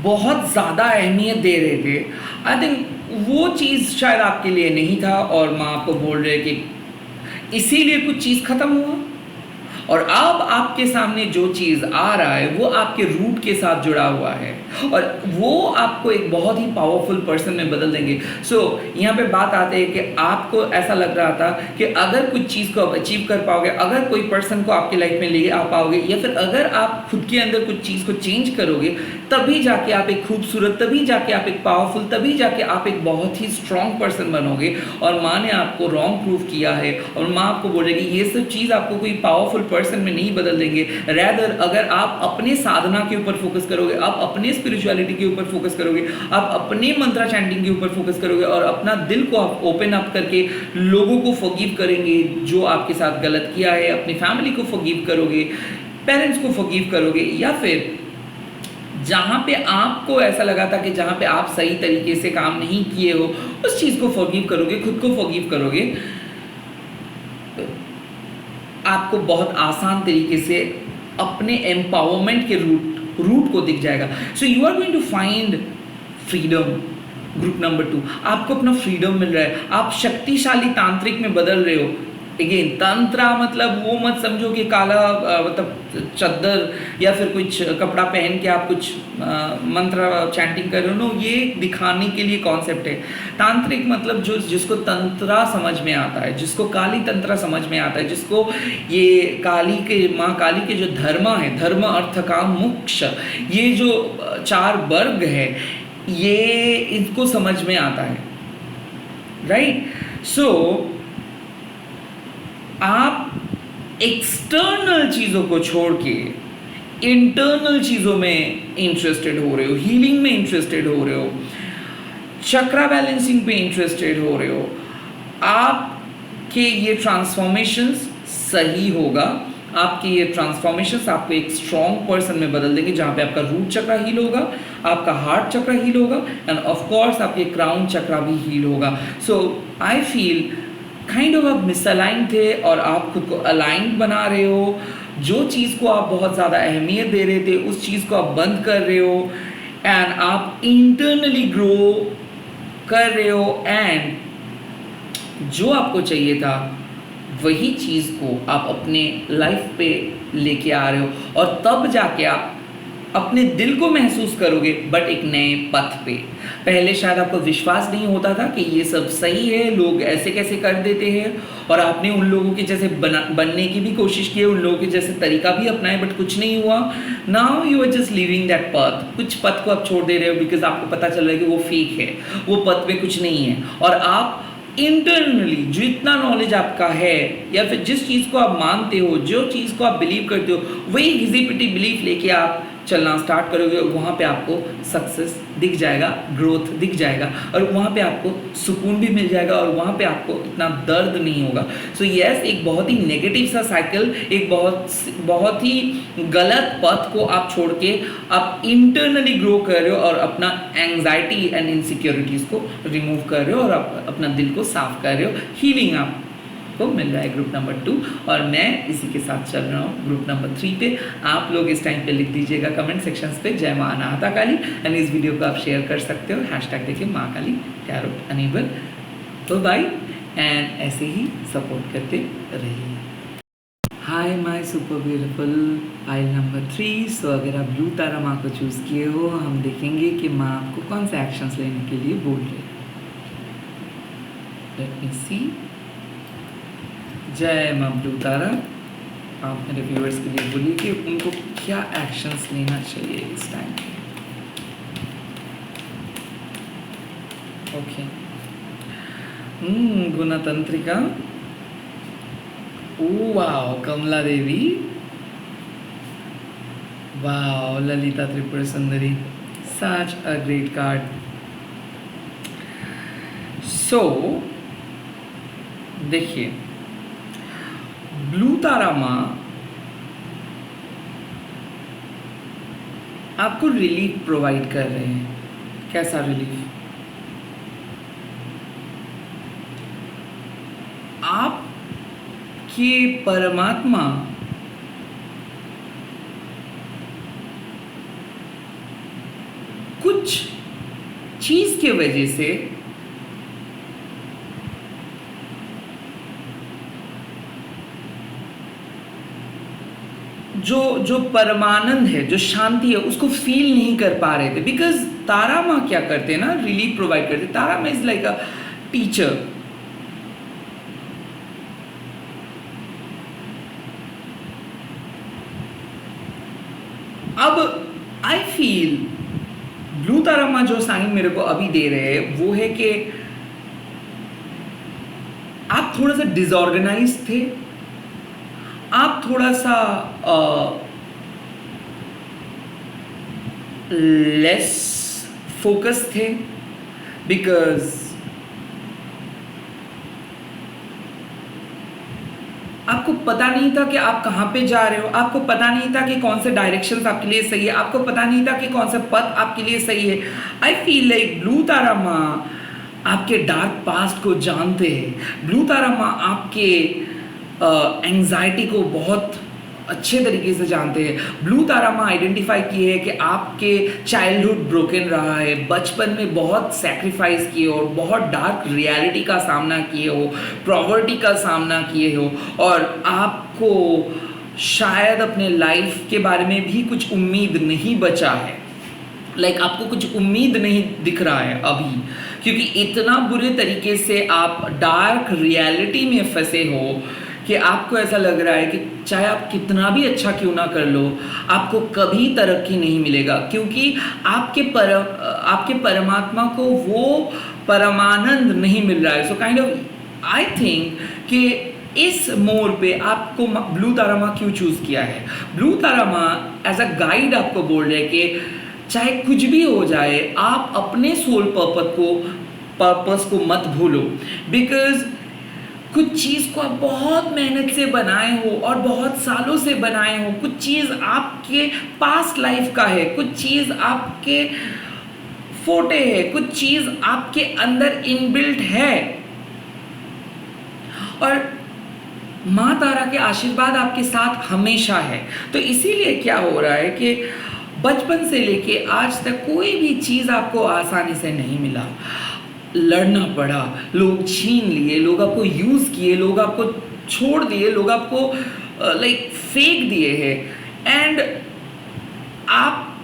बहुत ज़्यादा अहमियत दे रहे थे, आई थिंक वो चीज़ शायद आपके लिए नहीं था, और माँ आपको बोल रहे कि इसीलिए कुछ चीज़ ख़त्म हुआ। और अब आपके सामने जो चीज़ आ रहा है वो आपके रूट के साथ जुड़ा हुआ है, और वो आपको एक बहुत ही पावरफुल पर्सन में बदल देंगे। सो यहाँ पे बात आते हैं कि आपको ऐसा लग रहा था कि अगर कुछ चीज़ को आप अचीव कर पाओगे, अगर कोई पर्सन को आपकी लाइफ में ले आ पाओगे, या फिर अगर आप खुद के अंदर कुछ चीज़ को चेंज करोगे, तभी जाके आप एक खूबसूरत, तभी जाके आप एक पावरफुल, तभी जाके आप एक बहुत ही स्ट्रॉन्ग पर्सन बनोगे। और माँ ने आपको रॉन्ग प्रूव किया है, और माँ आपको बोलेगी ये सब चीज़ आपको कोई पावरफुल पर्सन में नहीं बदल देंगे। रैदर अगर आप अपने साधना के ऊपर फोकस करोगे, आप अपने स्पिरिचुअलिटी के ऊपर फोकस करोगे, आप अपने मंत्रा चैंटिंग के ऊपर फोकस करोगे, और अपना दिल को आप ओपन अप करके लोगों को फॉरगिव करेंगे जो आपके साथ गलत किया है, अपनी फैमिली को फॉरगिव करोगे, पेरेंट्स को फॉरगिव करोगे, या फिर जहाँ पे आपको ऐसा लगा था कि जहाँ पे आप सही तरीके से काम नहीं किए हो, उस चीज़ को फॉरगिव करोगे, खुद को फॉरगिव करोगे, आपको बहुत आसान तरीके से अपने एम्पावरमेंट के रूट को दिख जाएगा। So you are going to find freedom. Group number 2, आपको अपना फ्रीडम मिल रहा है, आप शक्तिशाली तांत्रिक में बदल रहे हो। अगेन, तंत्रा मतलब वो मत समझो कि काला मतलब चद्दर या फिर कुछ कपड़ा पहन के आप कुछ मंत्र चैंटिंग कर रहे हो। नो, ये दिखाने के लिए कॉन्सेप्ट है। तांत्रिक मतलब जो जिसको तंत्रा समझ में आता है, जिसको काली तंत्रा समझ में आता है, जिसको ये काली के माँ काली के जो धर्म है, धर्म अर्थ काम मोक्ष, ये जो 4 वर्ग है, ये इनको समझ में आता है, राइट। सो आप एक्सटर्नल चीज़ों को छोड़ के इंटरनल चीज़ों में इंटरेस्टेड हो रहे हो, हीलिंग में इंटरेस्टेड हो रहे हो, चक्रा बैलेंसिंग पे इंटरेस्टेड हो रहे हो। आपके ये ट्रांसफॉर्मेशंस सही होगा, आपके ये ट्रांसफॉर्मेशंस आपको एक स्ट्रॉन्ग पर्सन में बदल देंगे, जहाँ पे आपका रूट चक्रा हील होगा, आपका हार्ट चक्रा हील होगा, एंड ऑफ कोर्स आपके क्राउन चक्रा भी हील होगा। सो आई फील काइंड ऑफ आप मिसअलाइन थे, और आप खुद को अलाइंड बना रहे हो। जो चीज़ को आप बहुत ज़्यादा अहमियत दे रहे थे, उस चीज़ को आप बंद कर रहे हो, एंड आप इंटरनली ग्रो कर रहे हो, एंड जो आपको चाहिए था वही चीज़ को आप अपने लाइफ पे लेके आ रहे हो, और तब जाके आप अपने दिल को महसूस करोगे, बट एक नए पथ पे। पहले शायद आपको विश्वास नहीं होता था कि ये सब सही है, लोग ऐसे कैसे कर देते हैं, और आपने उन लोगों के जैसे बनने की भी कोशिश की, उन लोगों के जैसे तरीका भी अपनाए, बट कुछ नहीं हुआ। Now you are just living that पथ। कुछ पथ को आप छोड़ दे रहे हो बिकॉज आपको पता चल रहा है कि वो फेक है, वो पथ पे कुछ नहीं है, और आप इंटरनली जितना नॉलेज आपका है, या फिर जिस चीज़ को आप मानते हो, जो चीज़ को आप बिलीव करते हो, वही घिसी पिटी बिलीफ लेके आप चलना स्टार्ट करोगे, और वहाँ पे आपको सक्सेस दिख जाएगा, ग्रोथ दिख जाएगा, और वहाँ पे आपको सुकून भी मिल जाएगा, और वहाँ पे आपको इतना दर्द नहीं होगा। सो यस, एक बहुत ही नेगेटिव सा साइकिल, एक बहुत ही गलत पथ को आप छोड़ के आप इंटरनली ग्रो कर रहे हो, और अपना एंग्जाइटी एंड इनसिक्योरिटीज़ को रिमूव कर रहे हो, और आप अपना दिल को साफ कर रहे हो। हीलिंग आप को मिल रहा है ग्रुप नंबर 2, और मैं इसी के साथ चल रहा हूँ ग्रुप नंबर 3 पे। आप लोग इस टाइम पे लिख दीजिएगा कमेंट सेक्शंस पे जय माँ अनाहता काली, एंड इस वीडियो को आप शेयर कर सकते हो, हैशटैग देखिए माँ काली टैरो अनेबल। तो बाय, एंड ऐसे ही सपोर्ट करते रहिए। हाय my super beautiful pile number 3। सो अगर आप ब्लू तारा माँ को चूज़ किए हो, हम देखेंगे कि माँ आपको कौन से एक्शंस लेने के लिए बोल रही है। लेट मी सी। जय माँ ब्लू तारा, आप मेरे व्यूअर्स के लिए बोलिए कि उनको क्या एक्शंस लेना चाहिए इस time. Okay, गुणतंत्रिका, wow, Kamala Devi, wow, Lalita Tripura Sundari, such a great card. सो देखिए, ब्लू तारा माँ आपको रिलीफ प्रोवाइड कर रहे हैं। कैसा रिलीफ? आपके परमात्मा के वजह से जो परमानंद है, जो शांति है, उसको फील नहीं कर पा रहे थे। बिकॉज तारा माँ क्या करते हैं ना, रिलीफ प्रोवाइड करते। तारा माँ इज लाइक अ टीचर। अब आई फील ब्लू तारा माँ जो साइन मेरे को अभी दे रहे हैं वो है कि आप थोड़ा सा डिसऑर्गेनाइज थे, आप थोड़ा सा लेस फोकस थे। बिकॉज आपको पता नहीं था कि आप कहाँ पे जा रहे हो, आपको पता नहीं था कि कौन से डायरेक्शंस आपके लिए सही है, आपको पता नहीं था कि कौन सा पथ आपके लिए सही है। I feel like blue Tara माँ आपके डार्क पास्ट को जानते हैं। ब्लू तारा माँ आपके एंजाइटी को बहुत अच्छे तरीके से जानते हैं। ब्लू तारा माँ आइडेंटिफाई किए है कि आपके चाइल्डहुड ब्रोकन रहा है, बचपन में बहुत सैक्रिफाइस किए हो, बहुत डार्क रियलिटी का सामना किए हो, प्रॉवर्टी का सामना किए हो, और आपको शायद अपने लाइफ के बारे में भी कुछ उम्मीद नहीं बचा है। आपको कुछ उम्मीद नहीं दिख रहा है अभी, क्योंकि इतना बुरे तरीके से आप डार्क रियलिटी में फंसे हो कि आपको ऐसा लग रहा है कि चाहे आप कितना भी अच्छा क्यों ना कर लो, आपको कभी तरक्की नहीं मिलेगा, क्योंकि आपके परमात्मा को वो परमानंद नहीं मिल रहा है। सो काइंड ऑफ आई थिंक कि इस मोड़ पे आपको ब्लू तारा माँ क्यों चूज किया है। ब्लू तारा माँ एज अ गाइड आपको बोल रहे हैं कि चाहे कुछ भी हो जाए, आप अपने सोल पर्पस को मत भूलो। बिकॉज कुछ चीज़ को आप बहुत मेहनत से बनाए हो और बहुत सालों से बनाए हो, कुछ चीज़ आपके पास्ट लाइफ का है, कुछ चीज़ आपके फोटे है, कुछ चीज़ आपके अंदर इनबिल्ट है, और माँ तारा के आशीर्वाद आपके साथ हमेशा है। तो इसीलिए क्या हो रहा है कि बचपन से लेके आज तक कोई भी चीज़ आपको आसानी से नहीं मिला, लड़ना पड़ा, लोग छीन लिए, लोग आपको यूज़ किए, लोग आपको छोड़ दिए, लोग आपको फेंक दिए हैं, एंड आप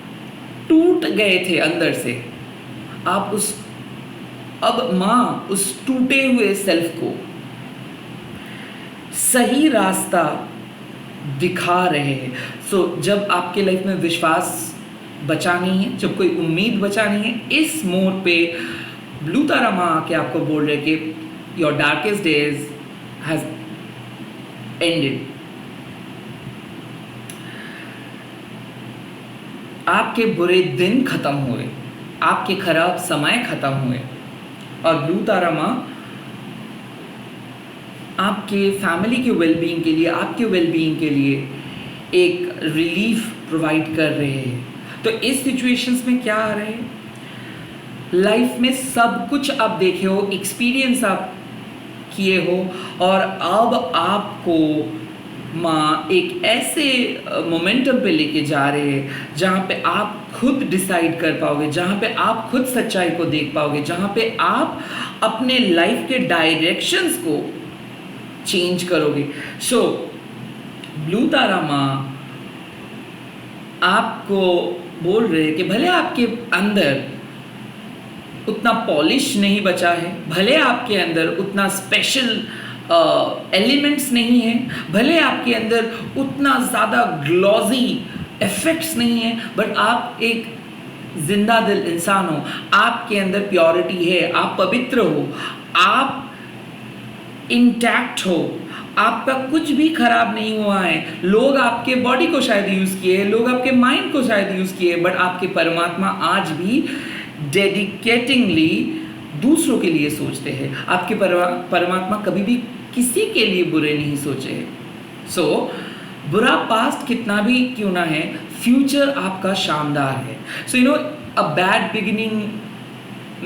टूट गए थे अंदर से। आप अब माँ उस टूटे हुए सेल्फ को सही रास्ता दिखा रहे हैं। सो जब आपके लाइफ में विश्वास बचा नहीं है, जब कोई उम्मीद बचा नहीं है, इस मोड़ पे ब्लू तारा माँ आके आपको बोल रहे कि your darkest days has ended. आपके बुरे दिन खत्म हुए, आपके खराब समय खत्म हुए, और ब्लू तारा माँ आपके फैमिली के वेलबींग के लिए, आपके वेलबींग के लिए एक रिलीफ प्रोवाइड कर रहे हैं। तो इस सिचुएशंस में क्या आ रहे हैं, लाइफ में सब कुछ आप देखे हो, एक्सपीरियंस आप किए हो, और अब आपको माँ एक ऐसे मोमेंटम पे लेके जा रहे हैं जहाँ पे आप खुद डिसाइड कर पाओगे, जहाँ पे आप खुद सच्चाई को देख पाओगे, जहाँ पे आप अपने लाइफ के डायरेक्शंस को चेंज करोगे। सो ब्लू तारा माँ आपको बोल रहे हैं कि भले आपके अंदर उतना पॉलिश नहीं बचा है, भले आपके अंदर उतना स्पेशल एलिमेंट्स नहीं है, भले आपके अंदर उतना ज़्यादा ग्लॉजी इफेक्ट्स नहीं है, बट आप एक जिंदा दिल इंसान हो, आपके अंदर प्योरिटी है, आप पवित्र हो, आप इंटैक्ट हो, आपका कुछ भी खराब नहीं हुआ है। लोग आपके बॉडी को शायद यूज़ किए, लोग आपके माइंड को शायद यूज़ किए, बट आपके परमात्मा आज भी डेडिकेटिंगली दूसरों के लिए सोचते हैं। आपके परमात्मा कभी भी किसी के लिए बुरे नहीं सोचे हैं। सो बुरा पास्ट कितना भी क्यों ना है, फ्यूचर आपका शानदार है। So you know a bad beginning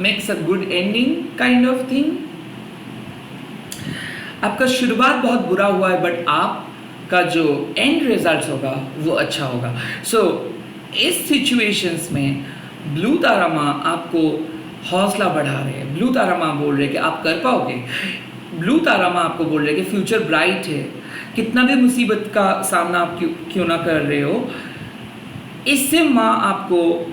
makes a good ending kind of thing. आपका शुरुआत बहुत बुरा हुआ है, बट आपका जो एंड रिजल्ट होगा वो अच्छा होगा। सो इस सिचुएशंस में ब्लू तारा माँ आपको हौसला बढ़ा रहे हैं। ब्लू तारा माँ बोल रहे हैं कि आप कर पाओगे। ब्लू तारा माँ आपको बोल रहे हैं कि फ्यूचर ब्राइट है, कितना भी मुसीबत का सामना आप क्यों ना कर रहे हो, इससे माँ आपको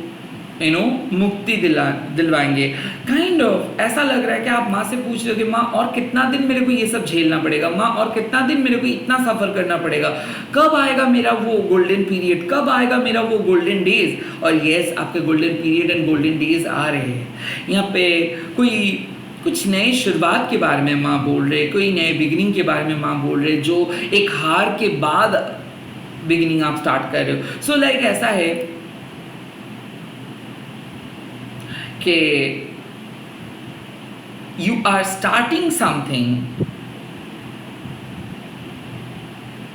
मुक्ति दिलवाएंगे। काइंड ऑफ ऐसा लग रहा है कि आप माँ से पूछ रहे हो कि माँ और कितना दिन मेरे को ये सब झेलना पड़ेगा, माँ और कितना दिन मेरे को इतना सफ़र करना पड़ेगा, कब आएगा मेरा वो गोल्डन पीरियड, कब आएगा मेरा वो गोल्डन डेज। और यस, आपके golden period and golden days आ रहे हैं। यहाँ पे कुछ नए शुरुआत के बारे में माँ बोल रहे, कोई नए बिगिनिंग के बारे में माँ बोल रहे, जो एक हार के बाद बिगिनिंग आप स्टार्ट कर रहे हो। सो लाइक ऐसा है कि you are starting something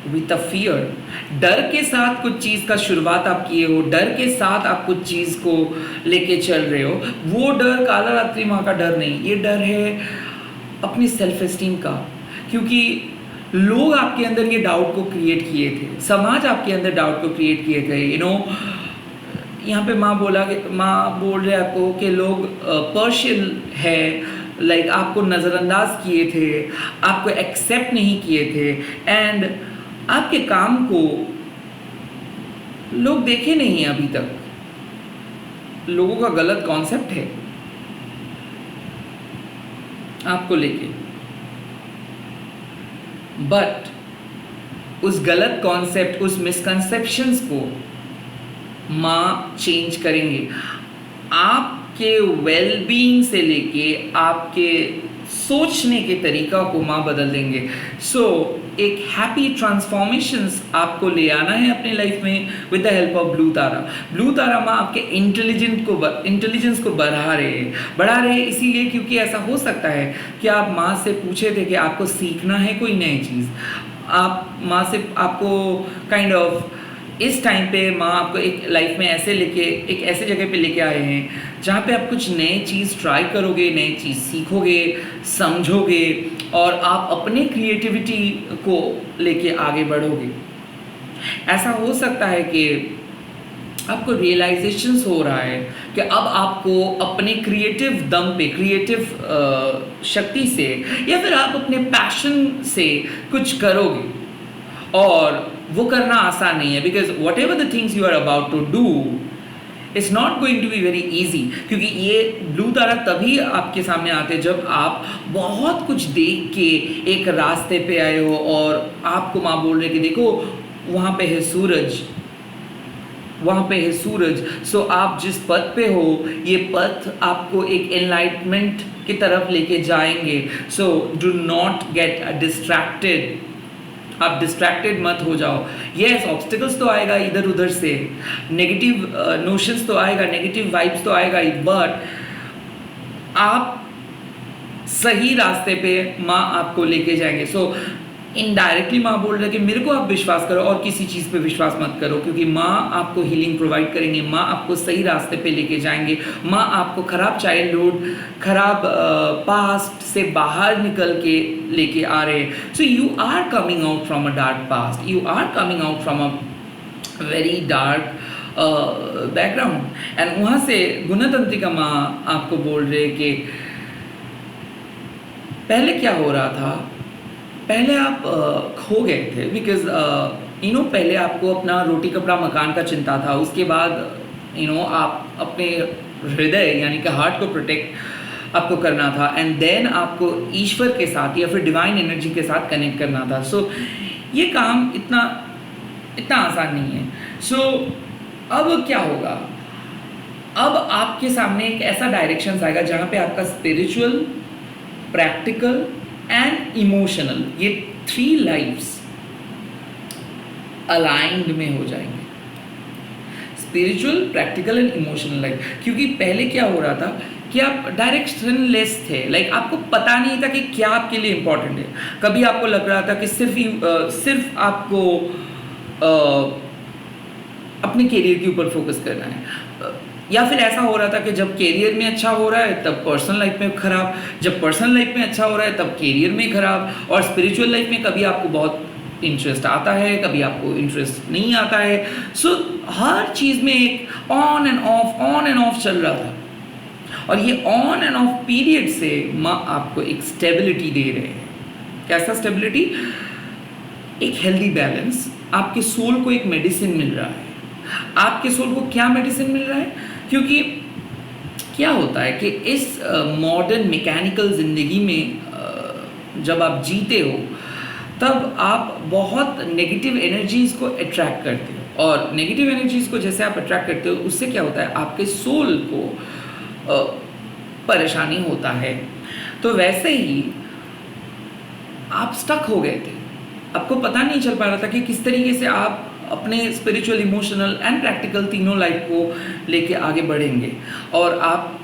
with a fear. डर के साथ कुछ चीज़ का शुरुआत आप किए हो, डर के साथ आप कुछ चीज़ को लेके चल रहे हो। वो डर काला रात्रि माँ का डर नहीं, ये डर है अपनी सेल्फ एस्टीम का, क्योंकि लोग आपके अंदर ये डाउट को क्रिएट किए थे, समाज आपके अंदर डाउट को क्रिएट किए थे। यहाँ पे माँ बोल रहे आपको कि लोग पर्शियल है, लाइक आपको नज़रअंदाज किए थे, आपको एक्सेप्ट नहीं किए थे, एंड आपके काम को लोग देखे नहीं हैं अभी तक। लोगों का गलत कॉन्सेप्ट है आपको लेके, बट उस गलत कॉन्सेप्ट, उस मिसकंसेप्शंस को माँ चेंज करेंगे। आपके वेलबीइंग से लेके आपके सोचने के तरीका को माँ बदल देंगे। सो एक हैप्पी ट्रांसफॉर्मेशंस आपको ले आना है अपने लाइफ में with the help of blue Tara. Blue Tara माँ आपके इंटेलिजेंस को बढ़ा रहे हैं इसीलिए क्योंकि ऐसा हो सकता है कि आप माँ से पूछे थे कि आपको सीखना है कोई नई चीज़, आप माँ से आपको काइंड ऑफ इस टाइम पे माँ आपको एक लाइफ में एक ऐसे जगह पे लेके आए हैं जहाँ पे आप कुछ नई चीज़ ट्राई करोगे, नई चीज़ सीखोगे, समझोगे और आप अपने क्रिएटिविटी को लेके आगे बढ़ोगे। ऐसा हो सकता है कि आपको रियलाइजेशंस हो रहा है कि अब आपको अपने क्रिएटिव दम पे, क्रिएटिव शक्ति से या फिर आप अपने पैशन से कुछ करोगे, और वो करना आसान नहीं है, because whatever the things you are about to do it's not going to be very easy. क्योंकि ये ब्लू तारा तभी आपके सामने आते हैं जब आप बहुत कुछ देख के एक रास्ते पे आए हो और आपको माँ बोल रहे कि देखो वहाँ पे है सूरज, वहाँ पे है सूरज। सो आप जिस पथ पे हो ये पथ आपको एक एनलाइटमेंट की तरफ लेके जाएंगे। So do not get distracted, आप डिस्ट्रैक्टेड मत हो जाओ। यस, ऑब्स्टिकल्स तो आएगा इधर उधर से, नेगेटिव नोशंस तो आएगा, नेगेटिव वाइब्स तो आएगा ही, बट आप सही रास्ते पे माँ आपको लेके जाएंगे। सो इनडायरेक्टली माँ बोल रहे हैं कि मेरे को आप विश्वास करो और किसी चीज़ पे विश्वास मत करो, क्योंकि माँ आपको हीलिंग प्रोवाइड करेंगे, माँ आपको सही रास्ते पे लेके जाएंगे, माँ आपको खराब चाइल्डहुड, खराब पास्ट से बाहर निकल के लेके आ रहे हैं। So you are coming out from a dark past, you are coming out from a very dark background, and वहाँ से गुणतंत्रिका माँ आपको बोल रहे कि पहले क्या हो रहा था, पहले आप खो गए थे, बिकॉज पहले आपको अपना रोटी कपड़ा मकान का चिंता था, उसके बाद आप अपने हृदय यानी कि हार्ट को प्रोटेक्ट आपको करना था, एंड देन आपको ईश्वर के साथ या फिर डिवाइन एनर्जी के साथ कनेक्ट करना था। सो ये काम इतना आसान नहीं है। सो अब क्या होगा, अब आपके सामने एक ऐसा डायरेक्शन आएगा जहाँ पे आपका स्पिरिचुअल, प्रैक्टिकल एंड इमोशनल, ये 3 लाइफ्स अलाइंड में हो जाएंगे। Spiritual, practical and emotional life. क्योंकि पहले क्या हो रहा था कि आप डायरेक्शनलेस थे, लाइक आपको पता नहीं था कि क्या आपके लिए इम्पोर्टेंट है। कभी आपको लग रहा था कि सिर्फ आपको अपने करियर के ऊपर फोकस करना है, या फिर ऐसा हो रहा था कि जब करियर में अच्छा हो रहा है तब पर्सनल लाइफ में खराब, जब पर्सनल लाइफ में अच्छा हो रहा है तब करियर में खराब, और स्पिरिचुअल लाइफ में कभी आपको बहुत इंटरेस्ट आता है, कभी आपको इंटरेस्ट नहीं आता है। सो हर चीज़ में एक ऑन एंड ऑफ चल रहा था। और ये ऑन एंड ऑफ पीरियड से माँ आपको एक स्टेबिलिटी दे रहे हैं। कैसा स्टेबिलिटी? एक हेल्दी बैलेंस, आपके सोल को एक मेडिसिन मिल रहा है। आपके सोल को क्या मेडिसिन मिल रहा है? क्योंकि क्या होता है कि इस मॉडर्न मैकेनिकल ज़िंदगी में जब आप जीते हो तब आप बहुत नेगेटिव एनर्जीज़ को अट्रैक्ट करते हो, और नेगेटिव एनर्जीज़ को जैसे आप अट्रैक्ट करते हो उससे क्या होता है, आपके सोल को परेशानी होता है। तो वैसे ही आप स्टक हो गए थे, आपको पता नहीं चल पा रहा था कि किस तरीके से आप अपने स्पिरिचुअल, इमोशनल एंड प्रैक्टिकल तीनों लाइफ को लेके आगे बढ़ेंगे। और आप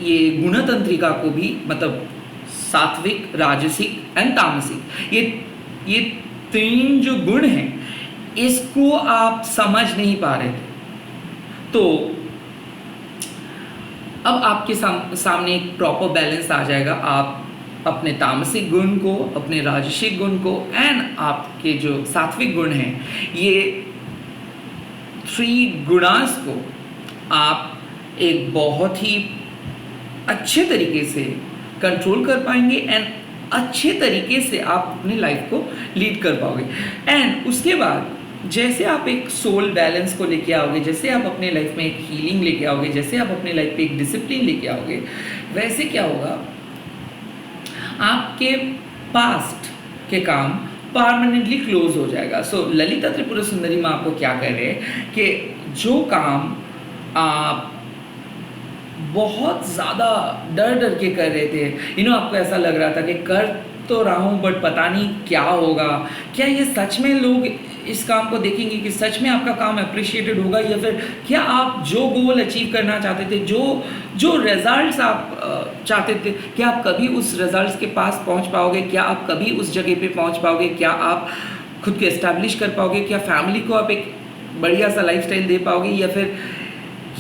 ये गुणतंत्रिका को भी, मतलब सात्विक, राजसिक एंड तामसिक, ये तीन जो गुण हैं इसको आप समझ नहीं पा रहे थे। तो अब आपके सामने एक प्रॉपर बैलेंस आ जाएगा। आप अपने तामसिक गुण को, अपने राजसिक गुण को एंड आपके जो सात्विक गुण हैं, ये 3 गुणास को आप एक बहुत ही अच्छे तरीके से कंट्रोल कर पाएंगे एंड अच्छे तरीके से आप अपनी लाइफ को लीड कर पाओगे। एंड उसके बाद जैसे आप एक सोल बैलेंस को लेके आओगे, जैसे आप अपने लाइफ में एक हीलिंग लेके आओगे, जैसे आप अपने लाइफ पे एक डिसिप्लिन लेके आओगे, वैसे क्या होगा, आपके पास्ट के काम परमानेंटली क्लोज हो जाएगा। सो ललिता त्रिपुरा सुंदरी माँ आपको क्या कह रहे हैं कि जो काम आप बहुत ज़्यादा डर के कर रहे थे, आपको ऐसा लग रहा था कि कर तो रहा हूँ बट पता नहीं क्या होगा, क्या ये सच में लोग इस काम को देखेंगे, कि सच में आपका काम अप्रिशिएटेड होगा, या फिर क्या आप जो गोल अचीव करना चाहते थे, जो रिजल्ट्स आप चाहते थे, क्या आप कभी उस रिजल्ट्स के पास पहुंच पाओगे, क्या आप कभी उस जगह पे पहुंच पाओगे, क्या आप खुद को एस्टैब्लिश कर पाओगे, क्या फैमिली को आप एक बढ़िया सा लाइफस्टाइल दे पाओगे, या फिर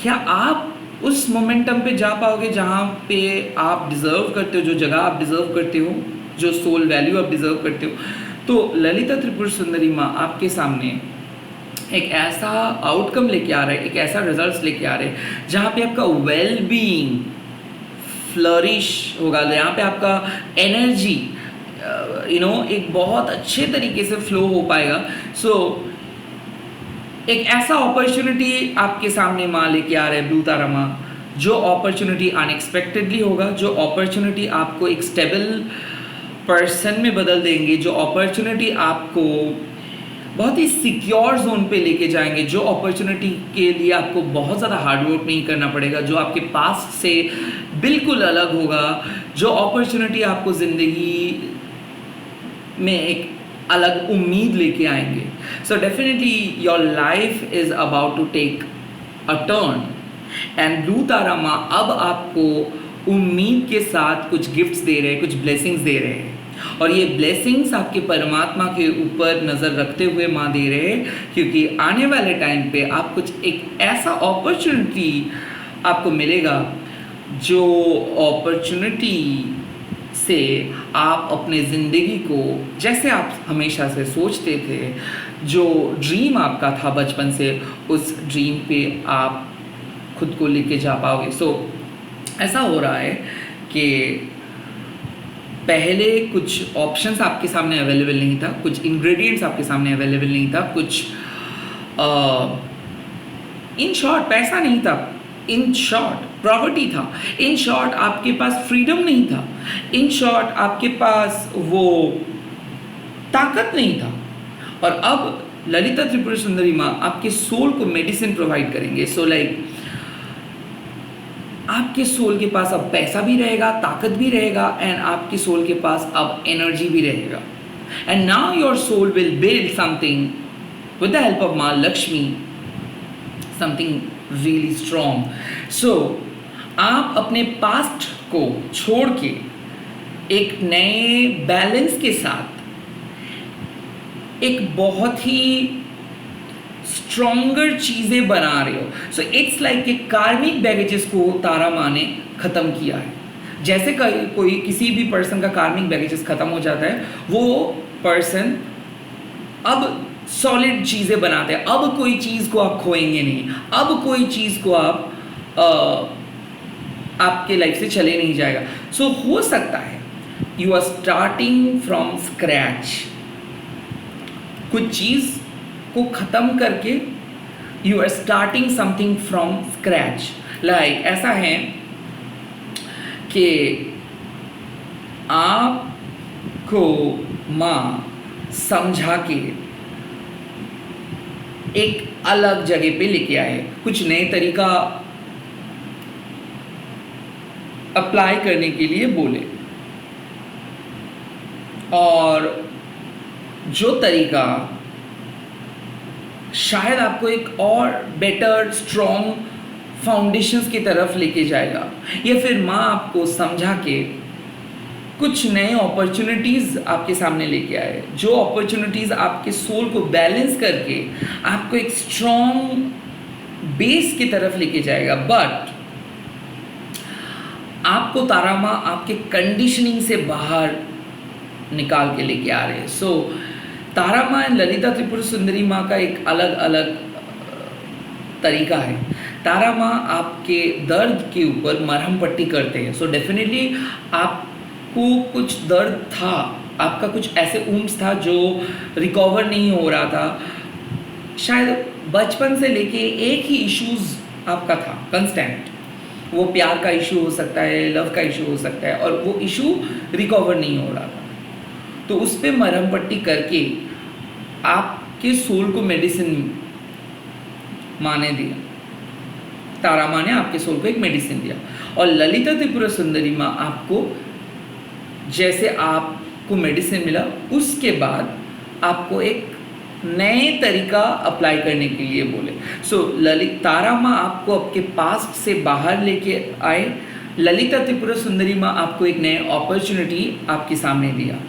क्या आप उस मोमेंटम पे जा पाओगे जहाँ पे आप डिज़र्व करते हो, जो जगह आप डिज़र्व करते हो, जो सोल वैल्यू आप डिज़र्व करते हो। तो ललिता त्रिपुर सुंदरी माँ आपके सामने एक ऐसा आउटकम लेके आ रहे हैं, एक ऐसा रिजल्ट्स लेके आ रहे हैं जहाँ पे आपका वेल बीइंग फ्लरिश होगा, जहाँ पे आपका एनर्जी एक बहुत अच्छे तरीके से फ्लो हो पाएगा। सो एक ऐसा अपॉर्चुनिटी आपके सामने माँ लेके आ रहे हैं, ब्लू तारा माँ, जो अपॉर्चुनिटी अनएक्सपेक्टेडली होगा, जो अपॉर्चुनिटी आपको एक स्टेबल पर्सन में बदल देंगे, जो अपॉर्चुनिटी आपको बहुत ही सिक्योर जोन पे लेके जाएंगे, जो अपॉर्चुनिटी के लिए आपको बहुत ज़्यादा हार्डवर्क नहीं करना पड़ेगा, जो आपके पास्ट से बिल्कुल अलग होगा, जो अपॉर्चुनिटी आपको ज़िंदगी में एक अलग उम्मीद लेके आएंगे। So definitely your life is about to take a turn and blue Tara माँ अब आपको उम्मीद के साथ कुछ गिफ्ट्स दे रहे हैं, कुछ ब्लेसिंग्स दे रहे हैं, और ये ब्लेसिंग्स आपके परमात्मा के ऊपर नज़र रखते हुए माँ दे रहे हैं, क्योंकि आने वाले टाइम पे आप कुछ एक ऐसा अपॉर्चुनिटी आपको मिलेगा, जो अपॉर्चुनिटी से आप अपने ज़िंदगी को, जैसे आप हमेशा से सोचते थे, जो ड्रीम आपका था बचपन से, उस ड्रीम पे आप खुद को लेके जा पाओगे। सो ऐसा हो रहा है कि पहले कुछ ऑप्शंस आपके सामने अवेलेबल नहीं था, कुछ इंग्रेडिएंट्स आपके सामने अवेलेबल नहीं था, कुछ इन शॉर्ट पैसा नहीं था, इन शॉर्ट प्रॉपर्टी था, इन शॉर्ट आपके पास फ्रीडम नहीं था, इन शॉर्ट आपके पास वो ताकत नहीं था। और अब ललिता त्रिपुरा सुंदरी माँ आपके सोल को मेडिसिन प्रोवाइड करेंगे। सो लाइक आपके सोल के पास अब पैसा भी रहेगा, ताकत भी रहेगा, एंड आपके सोल के पास अब एनर्जी भी रहेगा। And now your soul will build something with the help of माँ Lakshmi, something really strong. So आप अपने पास्ट को छोड़ के एक नए बैलेंस के साथ एक बहुत ही स्ट्रॉन्गर चीज़ें बना रहे हो। सो इट्स लाइक कि कार्मिक बैगेजेस को तारा माँ ने ख़त्म किया है। जैसे कोई किसी भी पर्सन का कार्मिक बैगेजेस ख़त्म हो जाता है, वो पर्सन अब सॉलिड चीज़ें बनाते हैं। अब कोई चीज़ को आप खोएंगे नहीं, अब कोई चीज़ को आप आपके लाइफ से चले नहीं जाएगा। सो हो सकता है you are starting from scratch, कुछ चीज़ को ख़त्म करके you are starting something from scratch. Like ऐसा है कि आपको माँ समझा के एक अलग जगह पे लेके आए, कुछ नए तरीका अप्लाई करने के लिए बोले, और जो तरीका शायद आपको एक और बेटर स्ट्रॉन्ग फाउंडेशंस की तरफ लेके जाएगा, या फिर माँ आपको समझा के कुछ नए अपॉर्चुनिटीज़ आपके सामने लेके आए, जो अपॉर्चुनिटीज़ आपके सोल को बैलेंस करके आपको एक स्ट्रॉन्ग बेस की तरफ लेके जाएगा। बट आपको तारा माँ आपके कंडीशनिंग से बाहर निकाल के लेके आ रहे हैं। सो तारा माँ एंड ललिता त्रिपुर सुंदरी माँ का एक अलग अलग तरीका है। तारा माँ आपके दर्द के ऊपर मरहम पट्टी करते हैं। सो डेफिनेटली आपको कुछ दर्द था, आपका कुछ ऐसे ऊम्स था जो रिकवर नहीं हो रहा था, शायद बचपन से लेके एक ही इश्यूज आपका था कंस्टेंट, वो प्यार का इशू हो सकता है, लव का इशू हो सकता है, और वो इशू रिकवर नहीं हो रहा था। तो उस पर मरहम पट्टी करके आपके सोल को मेडिसिन माँ ने दिया, तारा माँ ने आपके सोल को एक मेडिसिन दिया। और ललिता त्रिपुरा सुंदरी माँ आपको जैसे आपको मेडिसिन मिला, उसके बाद आपको एक नए तरीका अप्लाई करने के लिए बोले। सो तारा माँ आपको आपके पास्ट से बाहर लेके आए, ललिता त्रिपुरा सुंदरी माँ आपको एक नए अपॉर्चुनिटी आपके सामने दिया,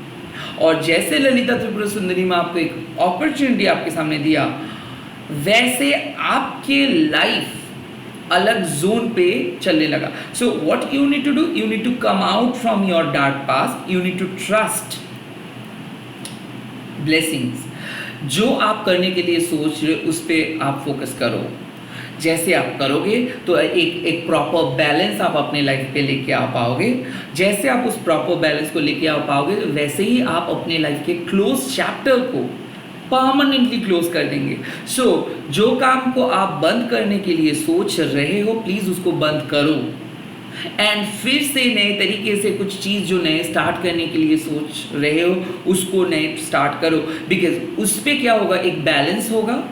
और जैसे ललिता त्रिपुरा सुंदरी माँ आपको एक अपॉर्चुनिटी आपके सामने दिया, वैसे आपके लाइफ अलग जोन पे चलने लगा। So what you need to do, you need to come out from your dark past, you need to trust blessings. जो आप करने के लिए सोच रहे उस पर आप फोकस करो। जैसे आप करोगे तो एक प्रॉपर बैलेंस आप अपने लाइफ पे लेके आ पाओगे। जैसे आप उस प्रॉपर बैलेंस को लेके आ पाओगे, वैसे ही आप अपने लाइफ के क्लोज चैप्टर को परमानेंटली क्लोज कर देंगे। सो जो काम को आप बंद करने के लिए सोच रहे हो, प्लीज़ उसको बंद करो, एंड फिर से नए तरीके से कुछ चीज़ जो नए स्टार्ट करने के लिए सोच रहे हो उसको नए स्टार्ट करो। बिकॉज उस पर क्या होगा, एक बैलेंस होगा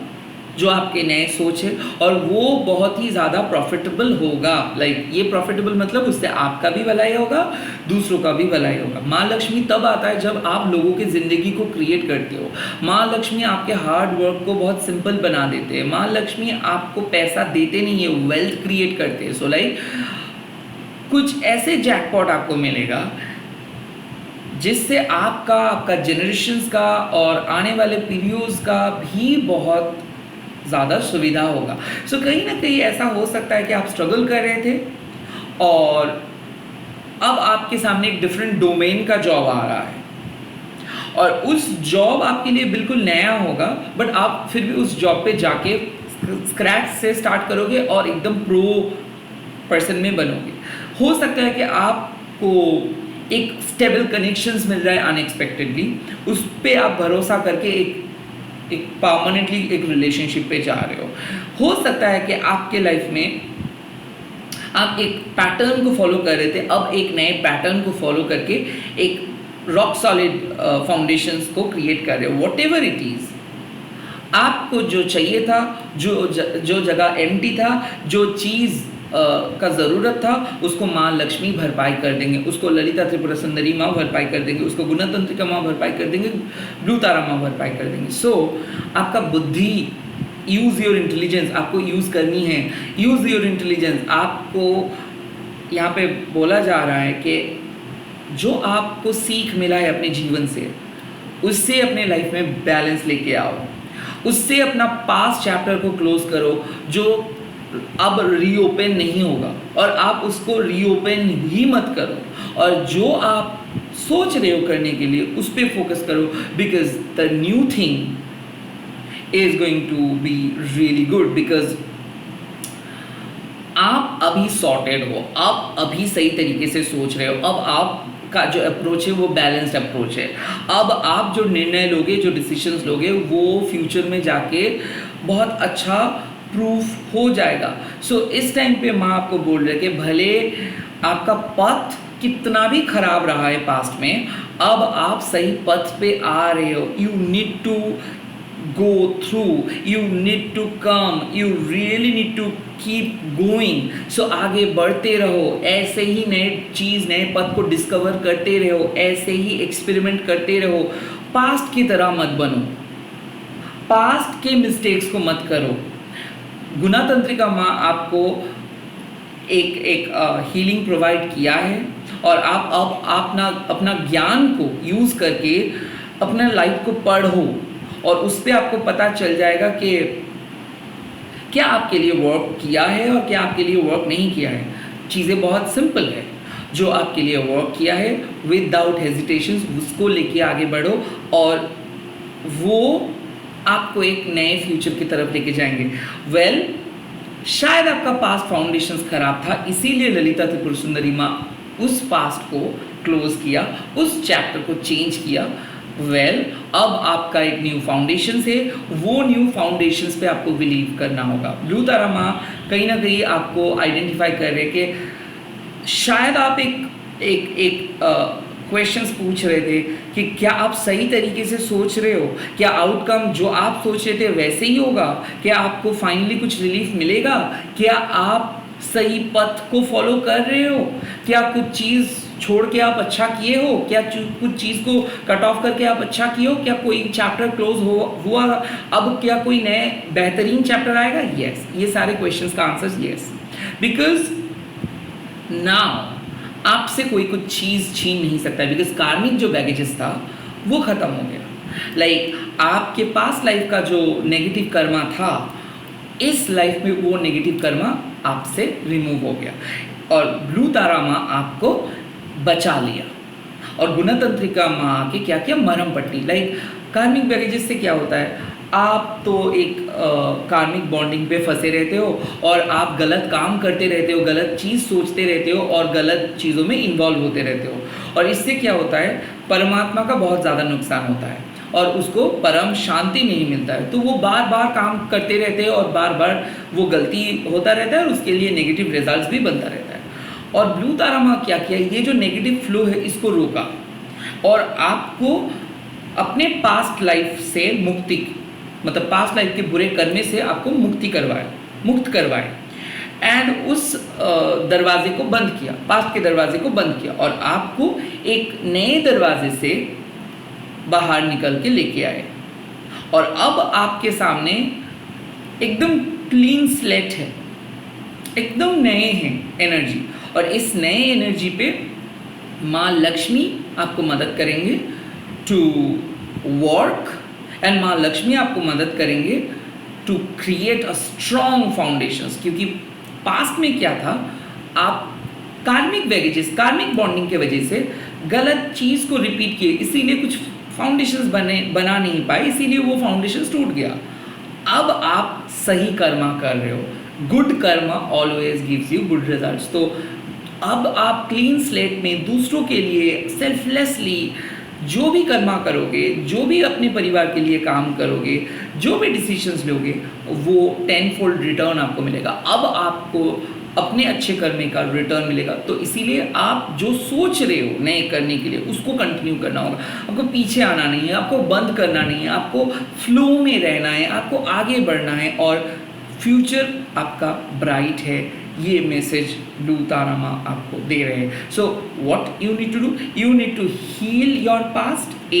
जो आपके नए सोच है, और वो बहुत ही ज़्यादा प्रॉफिटेबल होगा। लाइक ये प्रॉफिटेबल मतलब उससे आपका भी भलाई होगा, दूसरों का भी भलाई होगा। माँ लक्ष्मी तब आता है जब आप लोगों की ज़िंदगी को क्रिएट करते हो। माँ लक्ष्मी आपके हार्ड वर्क को बहुत सिंपल बना देते हैं। माँ लक्ष्मी आपको पैसा देते नहीं है, वेल्थ क्रिएट करते हैं। सो लाइक कुछ ऐसे जैकपॉट आपको मिलेगा जिससे आपका जनरेशन्स का और आने वाले पीरियड्स का भी बहुत ज़्यादा सुविधा होगा। सो कहीं ना कहीं ऐसा हो सकता है कि आप स्ट्रगल कर रहे थे और अब आपके सामने एक डिफरेंट डोमेन का जॉब आ रहा है, और उस जॉब आपके लिए बिल्कुल नया होगा, बट आप फिर भी उस जॉब पे जाके स्क्रैच से स्टार्ट करोगे और एकदम प्रो पर्सन में बनोगे। हो सकता है कि आपको एक स्टेबल कनेक्शंस मिल जाए अनएक्सपेक्टेडली, उस पर आप भरोसा करके एक परमानेंटली एक रिलेशनशिप पे जा रहे हो सकता है कि आपके लाइफ में आप एक पैटर्न को फॉलो कर रहे थे, अब एक नए पैटर्न को फॉलो करके एक रॉक सॉलिड फाउंडेशंस को क्रिएट कर रहे हो। वॉट एवर इट इज़, आपको जो चाहिए था, जो जगह एम्प्टी था, जो चीज़ का ज़रूरत था, उसको माँ लक्ष्मी भरपाई कर देंगे, उसको ललिता त्रिपुरा सुंदरी माँ भरपाई कर देंगे, उसको गुणतंत्रिका माँ भरपाई कर देंगे, ब्लू तारा माँ भरपाई कर देंगे। सो आपका बुद्धि, यूज़ योर इंटेलिजेंस, आपको यूज़ करनी है। यूज़ योर इंटेलिजेंस, आपको यहाँ पे बोला जा रहा है कि जो आपको सीख मिला है अपने जीवन से, उससे अपने लाइफ में बैलेंस लेके आओ, उससे अपना पास्ट चैप्टर को क्लोज करो जो अब रीओपन नहीं होगा, और आप उसको रीओपन ही मत करो, और जो आप सोच रहे हो करने के लिए उस पर फोकस करो, because the new thing is going to be really good. Because आप अभी सॉर्टेड हो, आप अभी सही तरीके से सोच रहे हो, अब आपका जो अप्रोच है वो बैलेंस्ड अप्रोच है। अब आप जो निर्णय लोगे, जो डिसीजंस लोगे, वो फ्यूचर में जाके बहुत अच्छा प्रूफ हो जाएगा। सो इस टाइम पे माँ आपको बोल रहे कि भले आपका पथ कितना भी खराब रहा है पास्ट में, अब आप सही पथ पे आ रहे हो। You need to go through, you need to come, you really need to keep going। so आगे बढ़ते रहो, ऐसे ही नए चीज़, नए पथ को डिस्कवर करते रहो, ऐसे ही एक्सपेरिमेंट करते रहो। पास्ट की तरह मत बनो, पास्ट के मिस्टेक्स को मत करो। गुना तंत्रिका माँ आपको एक हीलिंग प्रोवाइड किया है, और आप अब अपना ज्ञान को यूज़ करके अपना लाइफ को पढ़ो, और उस पर आपको पता चल जाएगा कि क्या आपके लिए वर्क किया है और क्या आपके लिए वर्क नहीं किया है। चीज़ें बहुत सिंपल है, जो आपके लिए वर्क किया है विदाउट हेजिटेशन उसको लेके आगे बढ़ो, और वो आपको एक नए फ्यूचर की तरफ लेके जाएंगे। शायद आपका पास्ट फाउंडेशंस खराब था, इसीलिए ललिता त्रिपुर सुंदरी माँ उस पास्ट को क्लोज किया, उस चैप्टर को चेंज किया। अब आपका एक न्यू फाउंडेशन है, वो न्यू फाउंडेशंस पे आपको बिलीव करना होगा। ब्लू तारा माँ कहीं ना कहीं आपको आइडेंटिफाई कर रहे हैं कि शायद आप एक क्वेश्चंस पूछ रहे थे कि क्या आप सही तरीके से सोच रहे हो, क्या आउटकम जो आप सोच रहे थे वैसे ही होगा, क्या आपको फाइनली कुछ रिलीफ मिलेगा, क्या आप सही पथ को फॉलो कर रहे हो, क्या कुछ चीज़ छोड़ के आप अच्छा किए हो, क्या कुछ चीज़ को कट ऑफ करके आप अच्छा किए हो, क्या कोई चैप्टर क्लोज हुआ, अब क्या कोई नए बेहतरीन चैप्टर आएगा। यस, ये सारे क्वेश्चंस का आंसर यस, बिकॉज नाउ आपसे कोई कुछ चीज़ छीन नहीं सकता, बिकॉज कार्मिक जो बैगेजेस था वो ख़त्म हो गया। आपके पास लाइफ का जो नेगेटिव कर्मा था, इस लाइफ में वो नेगेटिव कर्मा आपसे रिमूव हो गया, और ब्लू तारा माँ आपको बचा लिया। और गुणतंत्रिका माँ के क्या क्या मरहम पट्टी, कार्मिक बैगेजेस से क्या होता है, आप तो एक कार्मिक बॉन्डिंग पे फंसे रहते हो, और आप गलत काम करते रहते हो, गलत चीज़ सोचते रहते हो, और गलत चीज़ों में इन्वॉल्व होते रहते हो, और इससे क्या होता है, परमात्मा का बहुत ज़्यादा नुकसान होता है, और उसको परम शांति नहीं मिलता है। तो वो बार बार काम करते रहते हैं, और बार बार वो गलती होता रहता है, और उसके लिए नेगेटिव रिजल्ट्स भी बनता रहता है। और ब्लू तारा माँ क्या किया, ये जो नेगेटिव फ्लो है इसको रोका, और आपको अपने पास्ट लाइफ से मुक्ति, मतलब पास्ट लाइफ के बुरे कर्मे से आपको मुक्त करवाए, एंड उस दरवाजे को बंद किया, पास्ट के दरवाजे को बंद किया, और आपको एक नए दरवाजे से बाहर निकल के लेके आए। और अब आपके सामने एकदम क्लीन स्लेट है, एकदम नए हैं एनर्जी, और इस नए एनर्जी पे माँ लक्ष्मी आपको मदद करेंगे टू वर्क, एंड माँ लक्ष्मी आपको मदद करेंगे to create a strong foundations. क्योंकि पास्ट में क्या था, आप कार्मिक बैगेजेस, कार्मिक बॉन्डिंग के वजह से गलत चीज़ को रिपीट किए, इसीलिए कुछ फाउंडेशंस बना नहीं पाए, इसीलिए वो फाउंडेशंस टूट गया। अब आप सही कर्मा कर रहे हो, good Karma always gives you good results. तो अब आप क्लीन स्लेट में दूसरों के लिए सेल्फलेसली जो भी कर्मा करोगे, जो भी अपने परिवार के लिए काम करोगे, जो भी डिसीजंस लोगे, वो 10-fold रिटर्न आपको मिलेगा। अब आपको अपने अच्छे करने का रिटर्न मिलेगा। तो इसीलिए आप जो सोच रहे हो नए करने के लिए, उसको कंटिन्यू करना होगा। आपको पीछे आना नहीं है, आपको बंद करना नहीं है, आपको फ्लो में रहना है, आपको आगे बढ़ना है, और फ्यूचर आपका ब्राइट है। ये मैसेज ब्लू तारा माँ आपको दे रहे हैं। So what you need to do, you need to heal your past,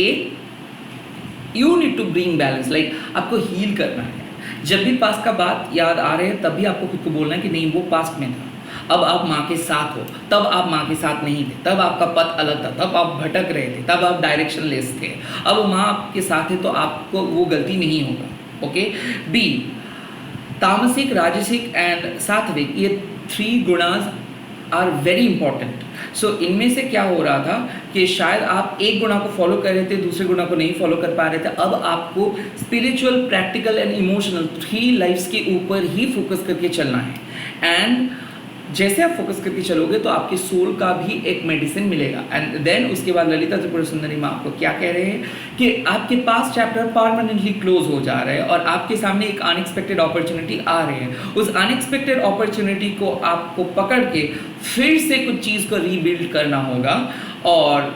you need to bring balance, आपको हील करना है। जब भी पास्ट का बात याद आ रहे हैं, तभी आपको खुद को बोलना है कि नहीं, वो पास्ट में था, अब आप माँ के साथ हो, तब आप माँ के साथ नहीं थे, तब आपका पथ अलग था, तब आप भटक रहे थे, तब आप डायरेक्शन लेस थे। अब माँ आपके साथ है तो आपको वो गलती नहीं होगा। ओके। बी, तामसिक, राजसिक एंड सात्विक, ये 3 गुणास आर वेरी इंपॉर्टेंट। सो इनमें से क्या हो रहा था कि शायद आप एक गुणा को फॉलो कर रहे थे, दूसरे गुणा को नहीं फॉलो कर पा रहे थे। अब आपको spiritual, practical and emotional 3 lifes के ऊपर ही फोकस करके चलना है। एंड जैसे आप फोकस करके चलोगे तो आपके सोल का भी एक मेडिसिन मिलेगा। एंड देन उसके बाद ललिता त्रिपुरा सुंदरी माँ आपको क्या कह रहे हैं कि आपके पास चैप्टर परमानेंटली क्लोज हो जा रहा है और आपके सामने एक अनएक्सपेक्टेड अपॉर्चुनिटी आ रही है। उस अनएक्सपेक्टेड अपॉर्चुनिटी को आपको पकड़ के फिर से कुछ चीज़ को रीबिल्ड करना होगा और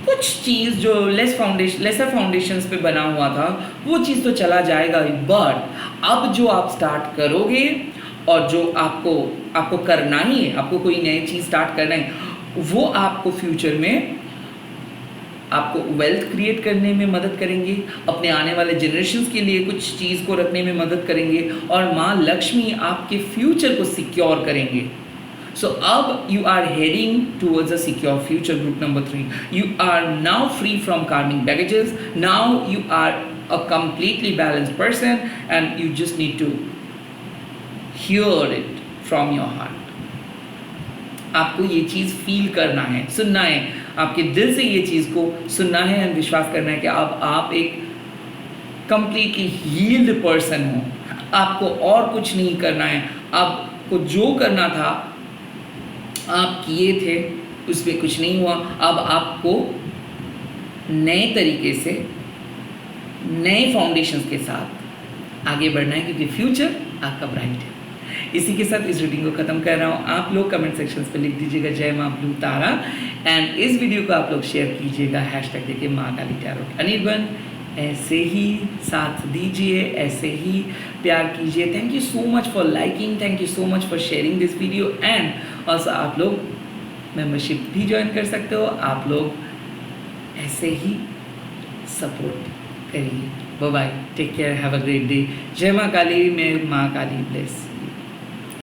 कुछ चीज़ जो लेसर फाउंडेशंस पे बना हुआ था वो चीज़ तो चला जाएगा, बट अब जो आप स्टार्ट करोगे और जो आपको करना ही है, आपको कोई नई चीज़ स्टार्ट करना है, वो आपको फ्यूचर में आपको वेल्थ क्रिएट करने में मदद करेंगे, अपने आने वाले जनरेशन्स के लिए कुछ चीज़ को रखने में मदद करेंगे और माँ लक्ष्मी आपके फ्यूचर को सिक्योर करेंगे। So अब you are heading towards a secure future. Group number 3. You are now free from karmic baggages. Now you are a completely balanced person and you just need to hear it from your heart. आपको ये चीज़ feel करना है, सुनना है, आपके दिल से ये चीज़ को सुनना है और विश्वास करना है कि अब आप एक completely healed person हो। आपको और कुछ नहीं करना है, आपको जो करना था आप किए थे, उसमें कुछ नहीं हुआ। अब आपको नए तरीके से नए फाउंडेशंस के साथ आगे बढ़ना है क्योंकि फ्यूचर आपका ब्राइट है। इसी के साथ इस रीडिंग को ख़त्म कर रहा हूँ। आप लोग कमेंट सेक्शंस पे लिख दीजिएगा जय माँ ब्लू तारा एंड इस वीडियो को आप लोग शेयर कीजिएगा हैशटैग देके माँ काली टैरो। अनिर्बन ऐसे ही साथ दीजिए, ऐसे ही प्यार कीजिए। Thank you so much for liking, thank you so much for sharing this video and also आप लोग मेंबरशिप भी ज्वाइन कर सकते हो। आप लोग ऐसे ही सपोर्ट करिए। Bye bye, take care, have a great day. जय माँ काली, मैं माँ काली ब्लेस।